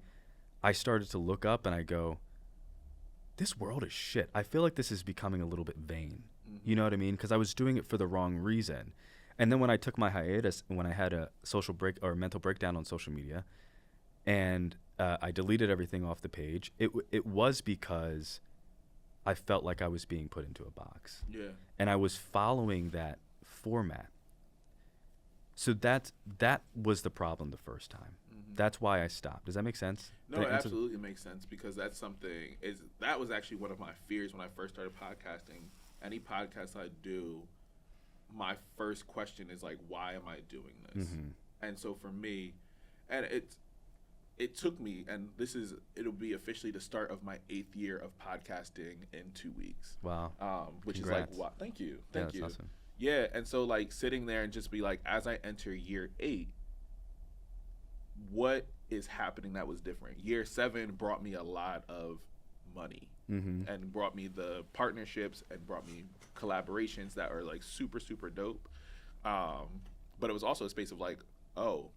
S1: I started to look up and I go, this world is shit. I feel like this is becoming a little bit vain. You know what I mean? Because I was doing it for the wrong reason. And then when I took my hiatus, when I had a social break or mental breakdown on social media, and I deleted everything off the page, it was because I felt like I was being put into a box.
S2: Yeah.
S1: And I was following that format. So that was the problem the first time. That's why I stopped. Does that make sense?
S2: No, it absolutely makes sense because that's something that was actually one of my fears when I first started podcasting. Any podcast I do, my first question is like, why am I doing this? And so for me, and it took me, and it'll be officially the start of my 8th year of podcasting in 2 weeks.
S1: Wow.
S2: Which
S1: Congrats.
S2: is like, wow, thank you.
S1: Yeah,
S2: Thank you.
S1: that's awesome.
S2: Yeah, and so like sitting there and just be like, as I enter year 8, what is happening that was different? Year 7 brought me a lot of money and brought me the partnerships and brought me collaborations that are like super, super dope. But it was also a space of like, oh,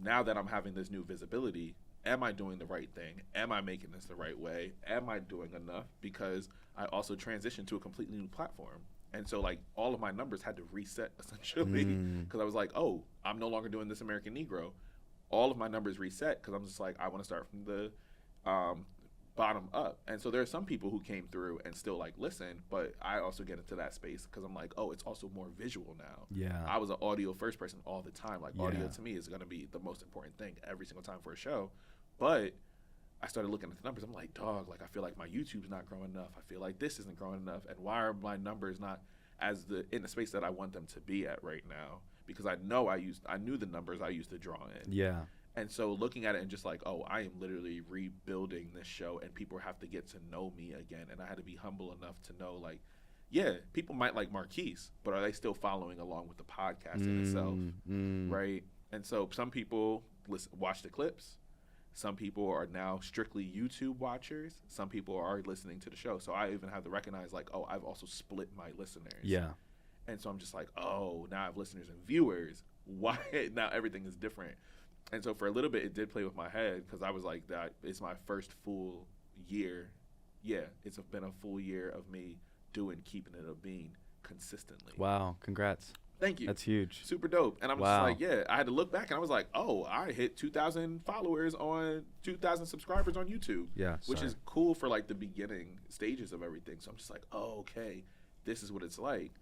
S2: now that I'm having this new visibility, am I doing the right thing? Am I making this the right way? Am I doing enough? Because I also transitioned to a completely new platform. And so like all of my numbers had to reset essentially because I was like, oh, I'm no longer doing This American Negro. All of my numbers reset because I'm just like, I want to start from the bottom up. And so there are some people who came through and still like listen, but I also get into that space because I'm like, oh, it's also more visual now.
S1: Yeah.
S2: I was an audio first person all the time. Like audio
S1: Yeah.
S2: to me is going to be the most important thing every single time for a show. But I started looking at the numbers. I'm like, dog, like I feel like my YouTube's not growing enough. I feel like this isn't growing enough. And why are my numbers not in the space that I want them to be at right now? Because I knew the numbers I used to draw in.
S1: Yeah.
S2: And so looking at it and just like, oh, I am literally rebuilding this show and people have to get to know me again. And I had to be humble enough to know like, yeah, people might like Marquise, but are they still following along with the podcast in itself? Right. And so some people watch the clips. Some people are now strictly YouTube watchers. Some people are listening to the show. So I even have to recognize like, oh, I've also split my listeners.
S1: Yeah.
S2: And so I'm just like, oh, now I have listeners and viewers. Why now everything is different? And so for a little bit, it did play with my head because I was like, that it's my first full year. Yeah, it's been a full year of me keeping it a bean consistently.
S1: Wow. Congrats.
S2: Thank you.
S1: That's huge.
S2: Super dope. And I'm
S1: Wow.
S2: just like, yeah, I had to look back and I was like, oh, I hit 2,000 followers on 2,000 subscribers on YouTube.
S1: Yeah.
S2: Which
S1: sorry.
S2: is cool for like the beginning stages of everything. So I'm just like, oh, okay, this is what it's like.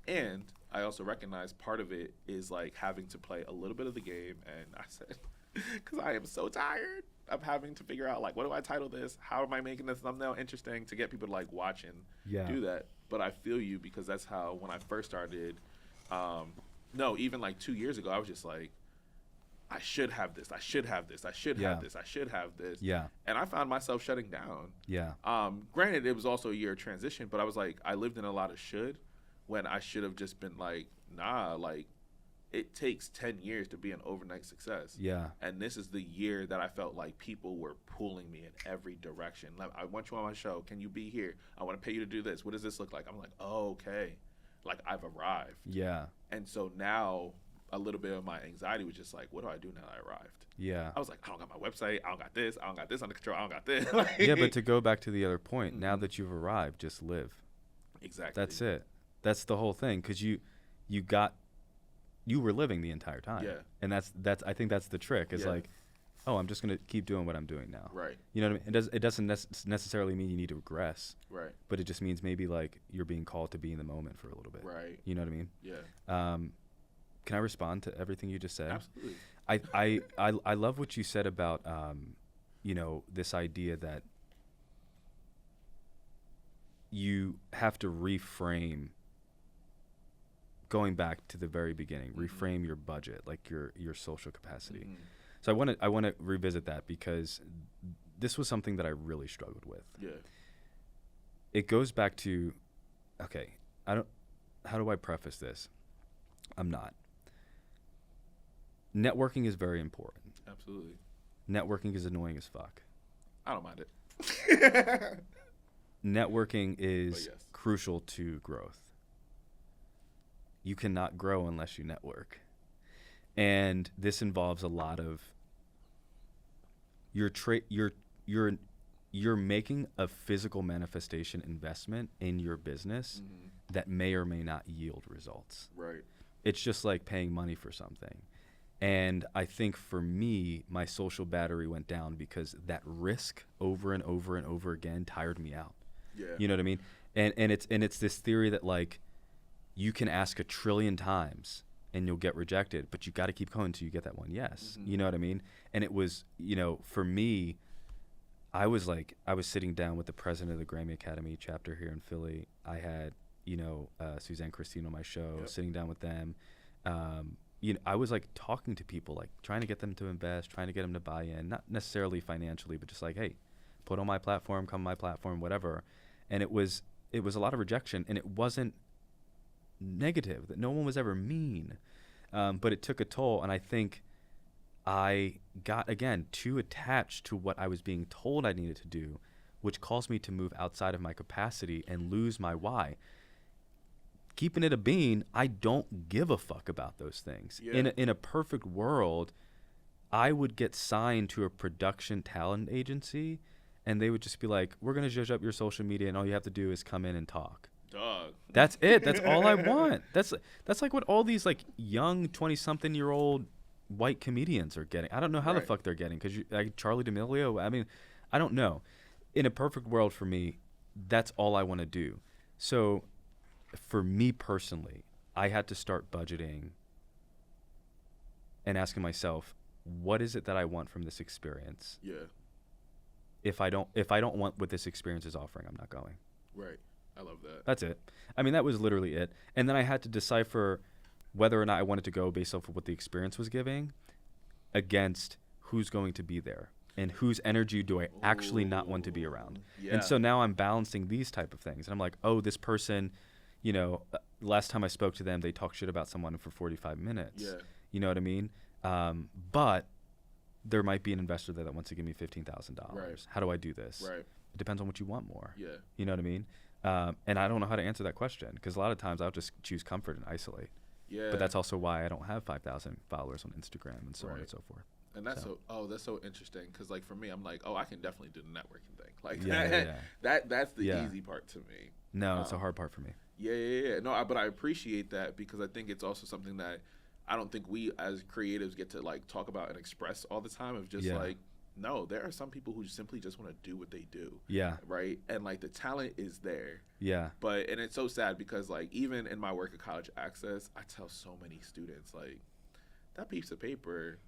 S2: And I also recognize part of it is like having to play a little bit of the game. And I said, because I am so tired. of having to figure out like, what do I title this? How am I making this thumbnail interesting to get people to like watch and do that? But I feel you, because that's how, when I first started, no, even like 2 years ago, I was just like, I should have this. I should have this. I should have this. I should have this.
S1: Yeah.
S2: And I found myself shutting down.
S1: Yeah.
S2: Granted, it was also a year of transition, but I was like, I lived in a lot of should, when I should have just been like, nah, like, it takes 10 years to be an overnight success.
S1: Yeah.
S2: And this is the year that I felt like people were pulling me in every direction. Like, I want you on my show. Can you be here? I want to pay you to do this. What does this look like? I'm like, oh, okay. Like, I've arrived.
S1: Yeah.
S2: And so now a little bit of my anxiety was just like, what do I do now that I arrived?
S1: Yeah.
S2: I was like, I don't got my website. I don't got this. I don't got this under control. I don't got this. Like,
S1: Yeah, but to go back to the other point, now that you've arrived, just live.
S2: exactly.
S1: That's it. That's the whole thing, because you were living the entire time.
S2: Yeah.
S1: And that's I think that's the trick, is like, oh, I'm just going to keep doing what I'm doing now.
S2: Right.
S1: You know what I mean? It doesn't necessarily mean you need to regress,
S2: Right.
S1: but it just means maybe like you're being called to be in the moment for a little bit.
S2: Right.
S1: You know what I mean?
S2: Yeah.
S1: Can I respond to everything you just said?
S2: Absolutely.
S1: I love what you said about, this idea that you have to reframe, going back to the very beginning, reframe your budget, like your social capacity. So I want to revisit that, because this was something that I really struggled with.
S2: Yeah.
S1: It goes back to, okay, how do I preface this? I'm not. Networking is very important.
S2: Absolutely.
S1: Networking is annoying as fuck.
S2: I don't mind it.
S1: Networking is
S2: yes.
S1: crucial to growth. You cannot grow unless you network. And this involves a lot of you're making a physical manifestation investment in your business that may or may not yield results.
S2: Right.
S1: It's just like paying money for something. And I think for me, my social battery went down because that risk over and over and over again tired me out.
S2: Yeah.
S1: You know what I mean? And it's this theory that like you can ask 1 trillion times and you'll get rejected, but you got to keep going until you get that one yes. You know what I mean? And it was, for me, I was sitting down with the president of the Grammy Academy chapter here in Philly. I had, Suzanne Christine on my show, sitting down with them. I was like talking to people, like trying to get them to invest, trying to get them to buy in, not necessarily financially, but just like, hey, put on my platform, come on my platform, whatever. And it was a lot of rejection, and it wasn't negative, that no one was ever mean, but it took a toll. And I think I got, again, too attached to what I was being told I needed to do, which caused me to move outside of my capacity and lose my why. Keeping it a bean, I don't give a fuck about those things.
S2: Yeah.
S1: In a perfect world, I would get signed to a production talent agency, and they would just be like, we're going to judge up your social media, and all you have to do is come in and talk.
S2: Dog.
S1: That's it. That's all I want. That's like what all these like young 20-something-year-old white comedians are getting. I don't know how the fuck they're getting, because like Charlie D'Amelio, I mean, I don't know. In a perfect world for me, that's all I want to do. So for me personally, I had to start budgeting and asking myself, what is it that I want from this experience?
S2: Yeah.
S1: If I don't want what this experience is offering, I'm not going.
S2: Right. I love that.
S1: That's it. I mean, that was literally it. And then I had to decipher whether or not I wanted to go based off of what the experience was giving against who's going to be there and whose energy do I actually not want to be around.
S2: Yeah.
S1: And so now I'm balancing these type of things. And I'm like, oh, this person, last time I spoke to them, they talked shit about someone for 45 minutes.
S2: Yeah.
S1: You know what I mean? But there might be an investor there that wants to give me $15,000.
S2: Right.
S1: How do I do this?
S2: Right.
S1: It depends on what you want more.
S2: Yeah.
S1: You know what I mean? And I don't know how to answer that question, because a lot of times I'll just choose comfort and isolate.
S2: Yeah.
S1: But that's also why I don't have 5,000 followers on Instagram and so on and so forth.
S2: And that's that's so interesting, because like for me, I'm like, I can definitely do the networking thing. Like
S1: Yeah.
S2: that's the easy part to me.
S1: No, it's a hard part for me.
S2: Yeah. No, but I appreciate that, because I think it's also something that I don't think we as creatives get to like talk about and express all the time, of just like, no, there are some people who simply just want to do what they do.
S1: Yeah.
S2: Right. And like the talent is there.
S1: Yeah.
S2: And it's so sad, because like even in my work at College Access, I tell so many students like, that piece of paper,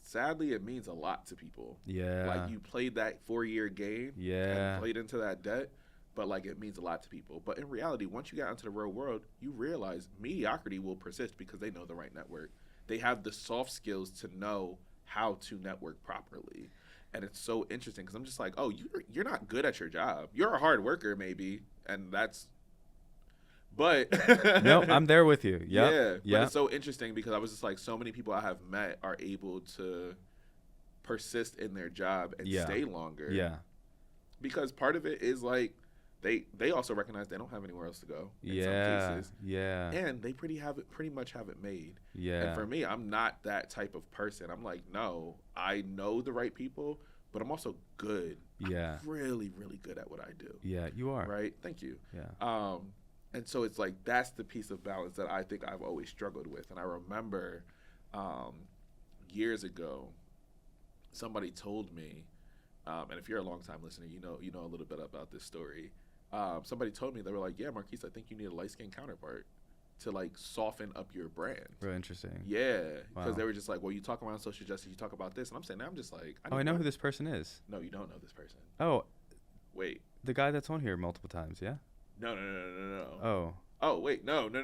S2: sadly, it means a lot to people.
S1: Yeah.
S2: Like, you played that 4-year game
S1: Yeah.
S2: and played into that debt, but, like, it means a lot to people. But in reality, once you get into the real world, you realize mediocrity will persist because they know the right network. They have the soft skills to know how to network properly. And it's so interesting because I'm just like, oh, you're not good at your job. You're a hard worker, maybe, and that's... But
S1: No, I'm there with you. Yep.
S2: Yeah,
S1: Yeah.
S2: but it's so interesting because I was just like, so many people I have met are able to persist in their job and
S1: Yeah.
S2: stay longer.
S1: Yeah.
S2: Because part of it is like they also recognize they don't have anywhere else to go in some cases.
S1: Yeah.
S2: And they pretty much have it made.
S1: Yeah.
S2: And for me, I'm not that type of person. I'm like, no, I know the right people, but I'm also good.
S1: Yeah.
S2: I'm really, really good at what I do.
S1: Yeah, you are.
S2: Right? Thank you.
S1: Yeah.
S2: And so it's like, that's the piece of balance that I think I've always struggled with. And I remember years ago, somebody told me, and if you're a long-time listener, you know a little bit about this story. Somebody told me, they were like, yeah, Marquise, I think you need a light-skinned counterpart to, like, soften up your brand.
S1: Real interesting.
S2: Yeah, because
S1: Wow.
S2: they were just like, well, you talk around social justice, you talk about this. And I'm saying, I'm just like,
S1: I know who this person is.
S2: No, you don't know this person.
S1: Oh,
S2: Wait.
S1: the guy that's on here multiple times, yeah?
S2: No.
S1: Oh.
S2: Oh, wait, no.
S1: Okay,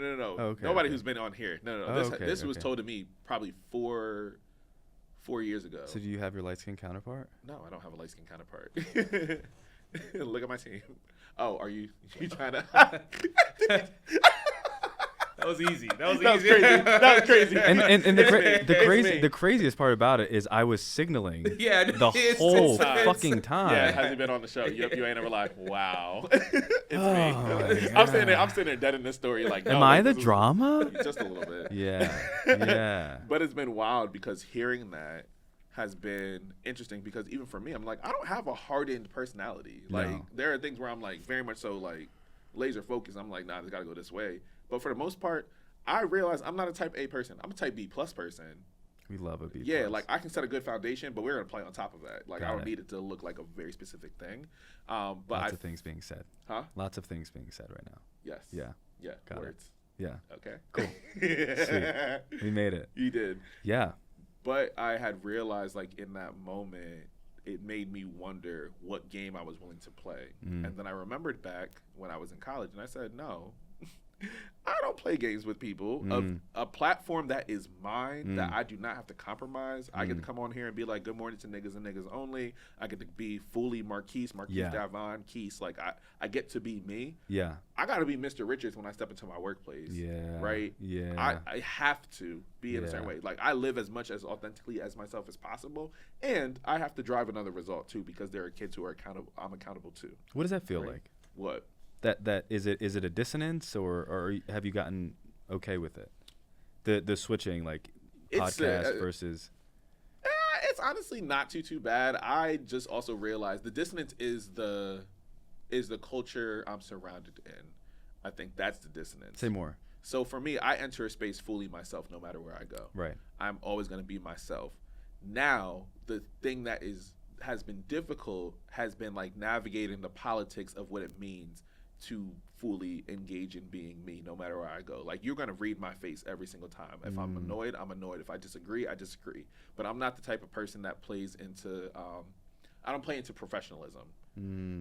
S2: Nobody
S1: okay.
S2: who's been on here. No.
S1: Oh,
S2: This was
S1: okay.
S2: told to me probably four years ago.
S1: So do you have your light-skinned counterpart?
S2: No, I don't have a light-skinned counterpart. Look at my team. Oh, are you trying to?
S3: That was easy. That was
S2: That was
S3: easy.
S2: crazy. That was crazy.
S1: And
S2: It's me.
S1: the craziest part about it is I was signaling
S3: Yeah,
S1: the
S3: it's
S1: whole
S2: time.
S1: fucking time.
S2: Yeah, has he been on the show? You ain't ever like, wow. It's
S1: Oh,
S2: me.
S1: my
S2: I'm sitting there dead in this story. Like,
S1: Am
S2: no,
S1: I
S2: like,
S1: the
S2: this is-
S1: drama?
S2: Just a little bit.
S1: Yeah.
S2: But it's been wild because hearing that has been interesting because even for me, I'm like, I don't have a hardened personality. Like,
S1: No.
S2: there are things where I'm like very much so like laser focused. I'm like, nah, it's got to go this way. But for the most part, I realize I'm not a type A person. I'm a type B plus person.
S1: We love a B+.
S2: Yeah, like I can set a good foundation, but we're gonna play on top of that. Like, I
S1: Got
S2: don't
S1: it.
S2: need it to look like a very specific thing. But
S1: Lots of things being said.
S2: Huh?
S1: Lots of things being said right now.
S2: Yes.
S1: Yeah. Got it.
S2: Words.
S1: Yeah.
S2: Okay.
S1: Cool. Sweet. We made it.
S2: You did.
S1: Yeah.
S2: But I had realized, like, in that moment, it made me wonder what game I was willing to play.
S1: Mm.
S2: And then I remembered back when I was in college, and I said, no, I don't play games with people.
S1: Mm.
S2: A platform that is mine, that I do not have to compromise. I get to
S1: Mm.
S2: come on here and be like, good morning to niggas and niggas only. I get to be fully Marquise,
S1: Yeah.
S2: Davon, Keese. Like, I get to be me.
S1: Yeah.
S2: I got to be Mr. Richards when I step into my workplace.
S1: Yeah.
S2: Right?
S1: Yeah.
S2: I have to be in a certain
S1: Yeah.
S2: way. Like, I live as much as authentically as myself as possible, and I have to drive another result too because there are kids who are I'm accountable to.
S1: What does that feel
S2: Right.
S1: like?
S2: What?
S1: That is it a dissonance or have you gotten okay with it? The switching, like,
S2: It's,
S1: podcast versus
S2: It's honestly not too bad. I just also realized the dissonance is the culture I'm surrounded in. I think that's the dissonance.
S1: say more.
S2: So for me, I enter a space fully myself no matter where I go.
S1: Right.
S2: I'm always going to be myself. Now, the thing that has been difficult has been like navigating the politics of what it means to fully engage in being me no matter where I go. Like, you're going to read my face every single time. If I'm annoyed, I'm annoyed. If I disagree, I disagree. But I'm not the type of person that plays into I don't play into professionalism,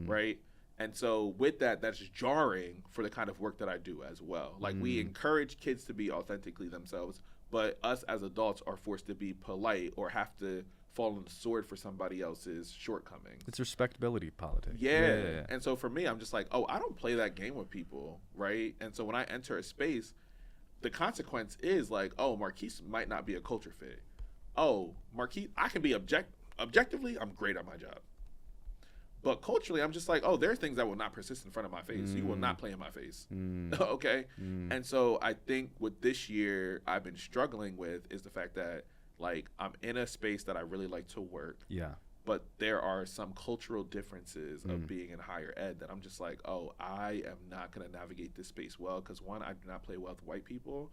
S2: right? And so with that, that's jarring for the kind of work that I do as well. Like, we encourage kids to be authentically themselves, but us as adults are forced to be polite or have to fall on the sword for somebody else's shortcomings.
S1: It's respectability politics.
S2: Yeah. And so for me, I'm just like, oh, I don't play that game with people, right? And so when I enter a space, the consequence is like, oh, Marquise might not be a culture fit. Oh, Marquise, I can be objectively, I'm great at my job. But culturally, I'm just like, oh, there are things that will not persist in front of my face. You will not play in my face. Okay? And so I think what this year I've been struggling with is the fact that, like, I'm in a space that I really like to work.
S1: Yeah.
S2: But there are some cultural differences of being in higher ed that I'm just like, oh, I am not going to navigate this space well because, one, I do not play well with white people.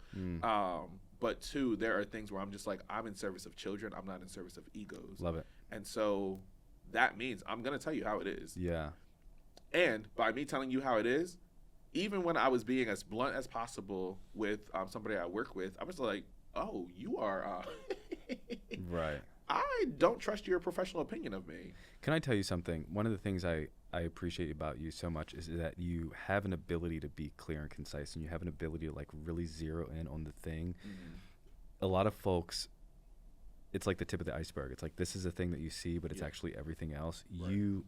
S2: But two, there are things where I'm just like, I'm in service of children. I'm not in service of egos.
S1: Love it.
S2: And so that means I'm going to tell you how it is.
S1: Yeah.
S2: And by me telling you how it is, even when I was being as blunt as possible with somebody I work with, I was like, oh, you are...
S1: Right.
S2: I don't trust your professional opinion of me.
S1: Can I tell you something? One of the things I appreciate about you so much is that you have an ability to be clear and concise, and you have an ability to like really zero in on the thing. A lot of folks, it's like the tip of the iceberg. It's like, this is a thing that you see, but it's actually everything else. Right.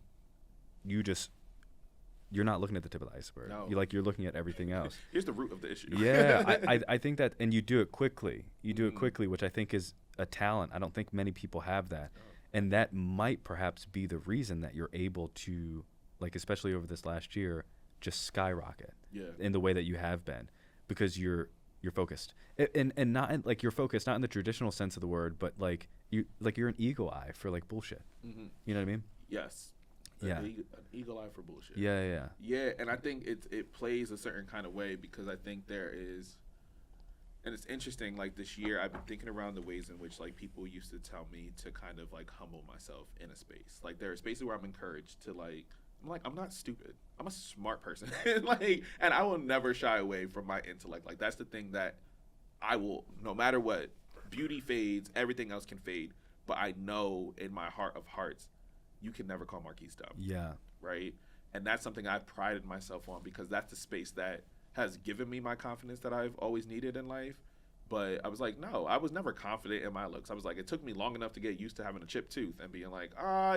S1: You're not looking at the tip of the iceberg. No. You're looking at everything else.
S2: Here's the root of the issue.
S1: Yeah, I think that, and you do it quickly. You do it quickly, which I think is a talent. I don't think many people have that. Oh. And that might perhaps be the reason that you're able to, like, especially over this last year, just skyrocket in the way that you have been, because you're focused. And not in, like, you're focused, not in the traditional sense of the word, but you're an eagle eye for like bullshit. You know what I mean?
S2: Yes. An eagle eye for bullshit.
S1: Yeah.
S2: And I think it plays a certain kind of way, because I think there is, and it's interesting, like this year I've been thinking around the ways in which like people used to tell me to kind of like humble myself in a space. Like there are spaces where I'm encouraged to I'm not stupid. I'm a smart person. And I will never shy away from my intellect. Like that's the thing that I will, no matter what, beauty fades, everything else can fade. But I know in my heart of hearts, you can never call Marquise dumb.
S1: Yeah.
S2: Right? And that's something I've prided myself on, because that's the space that has given me my confidence that I've always needed in life. But I was like, no, I was never confident in my looks. I was like, it took me long enough to get used to having a chipped tooth and being like,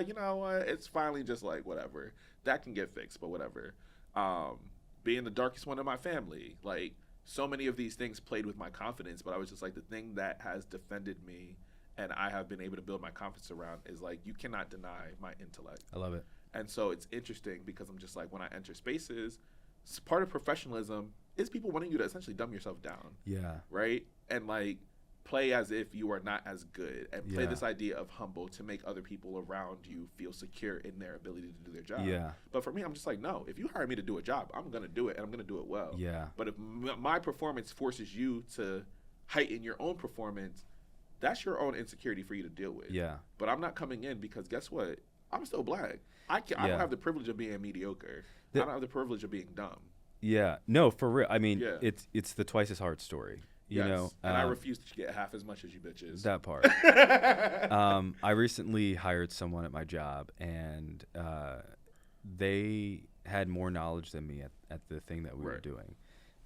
S2: you know what? It's finally just like, whatever. That can get fixed, but whatever. Being the darkest one in my family, like so many of these things played with my confidence, but I was just like, the thing that has defended me and I have been able to build my confidence around is like, you cannot deny my intellect.
S1: I love it.
S2: And so it's interesting, because I'm just like, when I enter spaces, part of professionalism is people wanting you to essentially dumb yourself down.
S1: Yeah.
S2: Right? And like play as if you are not as good, and play this idea of humble to make other people around you feel secure in their ability to do their job.
S1: Yeah.
S2: But for me, I'm just like, no, if you hire me to do a job, I'm going to do it, and I'm going to do it well.
S1: Yeah.
S2: But if my performance forces you to heighten your own performance, that's your own insecurity for you to deal with.
S1: Yeah.
S2: But I'm not coming in, because guess what? I'm still black. I don't have the privilege of being mediocre. I don't have the privilege of being dumb.
S1: Yeah. No, for real. I mean, it's the twice as hard story. You know,
S2: and I refuse to get half as much as you bitches.
S1: That part. I recently hired someone at my job, and they had more knowledge than me at the thing that we were doing.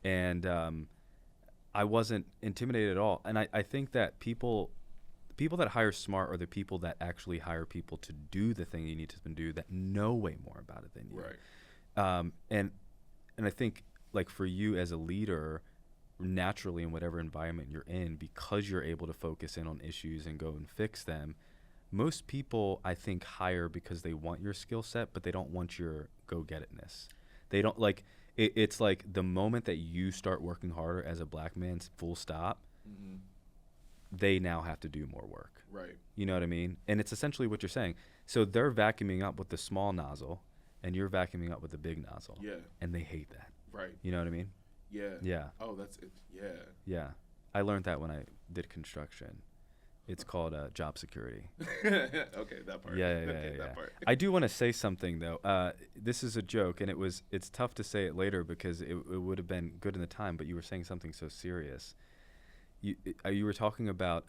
S1: And I wasn't intimidated at all. And I think that people that hire smart are the people that actually hire people to do the thing you need to do, that know way more about it than you.
S2: Right.
S1: And I think, like, for you as a leader, naturally in whatever environment you're in, because you're able to focus in on issues and go and fix them, most people, I think, hire because they want your skill set, but they don't want your go-get-itness. They don't, like, it's like the moment that you start working harder as a black man, full stop, they now have to do more work.
S2: Right.
S1: You know what I mean? And it's essentially what you're saying. So they're vacuuming up with the small nozzle, and you're vacuuming up with the big nozzle.
S2: Yeah.
S1: And they hate that.
S2: Right.
S1: You know what I mean?
S2: Yeah.
S1: Yeah.
S2: Oh, that's it. Yeah.
S1: Yeah. I learned that when I did construction. It's called job security.
S2: Okay, that part.
S1: Yeah.
S2: That part.
S1: I do want to say something, though. This is a joke, and it's tough to say it later because it would have been good in the time, but you were saying something so serious. You were talking about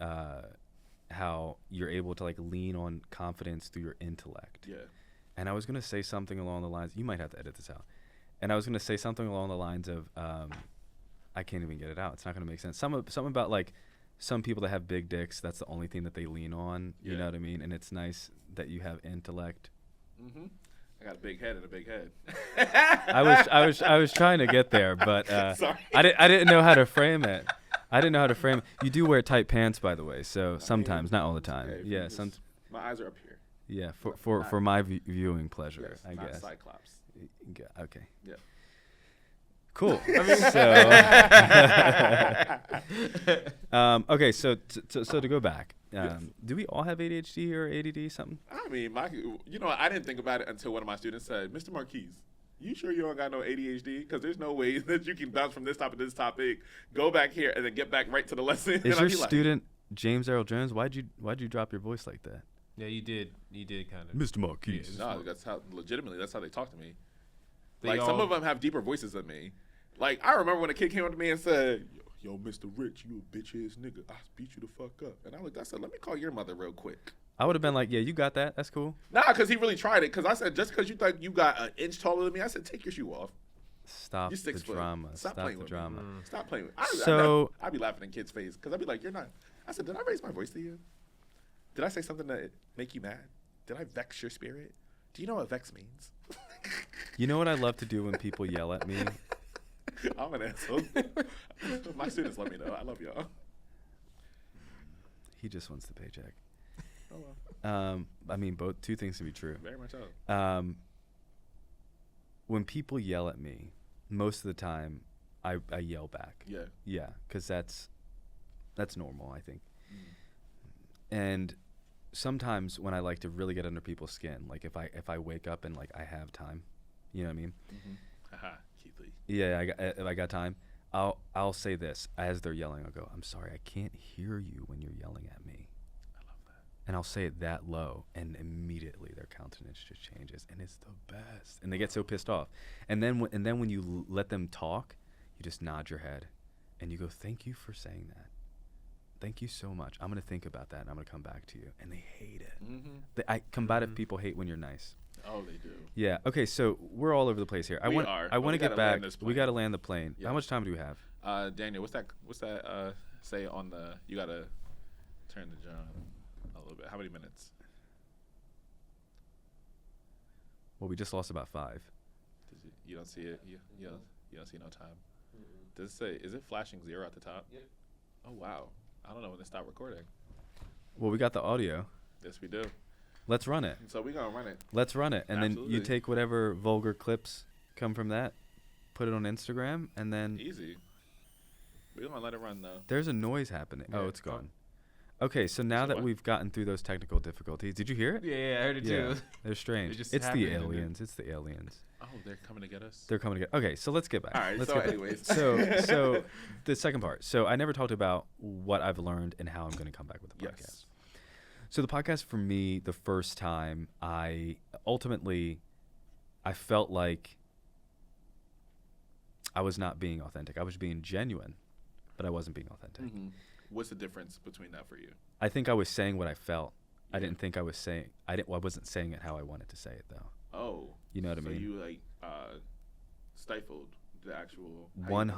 S1: how you're able to, like, lean on confidence through your intellect.
S2: Yeah. And
S1: I was going to say something along the lines, you might have to edit this out. And I was going to say something along the lines of, I can't even get it out. It's not going to make sense. Something about, like, some people that have big dicks, that's the only thing that they lean on. You know what I mean? And it's nice that you have intellect.
S2: Mm-hmm. I got a big head and a big head.
S1: I was trying to get there, but
S2: Sorry.
S1: I didn't know how to frame it. You do wear tight pants, by the way, so sometimes, not all the time.
S2: Okay,
S1: Yeah,
S2: my eyes are up here.
S1: Yeah, for my viewing pleasure,
S2: Yes,
S1: I
S2: not
S1: guess.
S2: Cyclops.
S1: Okay.
S2: Yeah.
S1: Cool. Okay, so to go back, do we all have ADHD or ADD, something?
S2: I mean, I didn't think about it until one of my students said, "Mr. Marquise, you sure you don't got no ADHD? Because there's no way that you can bounce from this topic to this topic, go back here, and then get back right to the lesson."
S1: Is your student James Earl Jones? Why'd you drop your voice like that?
S3: Yeah, you did kind of.
S1: Mr. Marquise.
S2: No, that's how they talk to me. Some of them have deeper voices than me. Like, I remember when a kid came up to me and said, yo, Mr. Rich, you a bitch ass nigga. I beat you the fuck up. And I said, let me call your mother real quick.
S1: I would have been like, yeah, you got that. That's cool.
S2: Nah, because he really tried it. Because I said, just because you think you got an inch taller than me, I said, take your shoe off.
S1: Stop
S2: You're
S1: the
S2: 6 foot.
S1: drama.
S2: Stop
S1: Stop
S2: playing
S1: the
S2: with
S1: drama.
S2: me. Stop playing with me.
S1: So
S2: I'd be laughing in kids' face because I'd be like, you're not. I said, did I raise my voice to you? Did I say something that make you mad? Did I vex your spirit? Do you know what vex means?
S1: you know what I love to do when people yell at me?
S2: I'm an asshole. My students let me know. I love y'all.
S1: He just wants the paycheck.
S2: Oh, well.
S1: I mean, two things can be true.
S2: Very much so.
S1: When people yell at me, most of the time, I yell back.
S2: Yeah.
S1: Yeah, because that's normal, I think. And sometimes when I like to really get under people's skin, like if I wake up and like I have time, you know what I mean?
S2: Haha, Keith Lee.
S1: Yeah, if I got time, I'll say this as they're yelling. I'll go, I'm sorry, I can't hear you when you're yelling at me.
S2: I love that.
S1: And I'll say it that low, and immediately their countenance just changes, and it's the best. And they get so pissed off. And then when you let them talk, you just nod your head, and you go, thank you for saying that. Thank you so much. I'm gonna think about that, and I'm gonna come back to you. And they hate it. Combative people hate when you're nice.
S2: Oh, they do.
S1: Yeah. Okay. So we're all over the place here. I want to get back. We got to land the plane.
S2: Yeah.
S1: How much time do we have?
S2: Daniel, what's that? Say on the. You gotta turn the John a little bit. How many minutes?
S1: Well, we just lost about 5.
S2: You don't see it. You don't see no time. Does it say? Is it flashing 0 at the top?
S3: Yep.
S2: Oh wow. I don't know when to stop recording.
S1: Well, we got the audio.
S2: Yes, we do.
S1: Let's run it.
S2: So we're gonna run it.
S1: Let's run it, and
S2: Absolutely.
S1: then you take whatever vulgar clips come from that, put it on Instagram, and then
S2: Easy. We're gonna let it run though.
S1: there's a noise happening.
S2: Yeah.
S1: Oh, it's gone. Okay, so now
S2: So
S1: that
S2: what?
S1: we've gotten through those technical difficulties, did you hear it?
S3: Yeah, I heard it
S1: Yeah,
S3: too.
S1: they're strange.
S3: It just
S1: It's
S3: happened
S1: the
S3: and then-
S1: aliens. It's the aliens.
S2: Oh, they're coming to get us.
S1: They're coming to get. Okay, so let's get back.
S2: All right,
S1: Let's
S2: so
S1: get back.
S2: anyways.
S1: so the second part. So I never talked about what I've learned and how I'm going to come back with the podcast.
S2: Yes.
S1: So the podcast for me, the first time, I felt like I was not being authentic. I was being genuine, but I wasn't being authentic.
S2: Mm-hmm. What's the difference between that for you?
S1: I think I was saying what I felt. I
S2: Yeah.
S1: didn't think I was saying. I wasn't saying it how I wanted to say it though.
S2: Oh.
S1: You know what I mean?
S2: So you like stifled the actual. how you-
S1: 100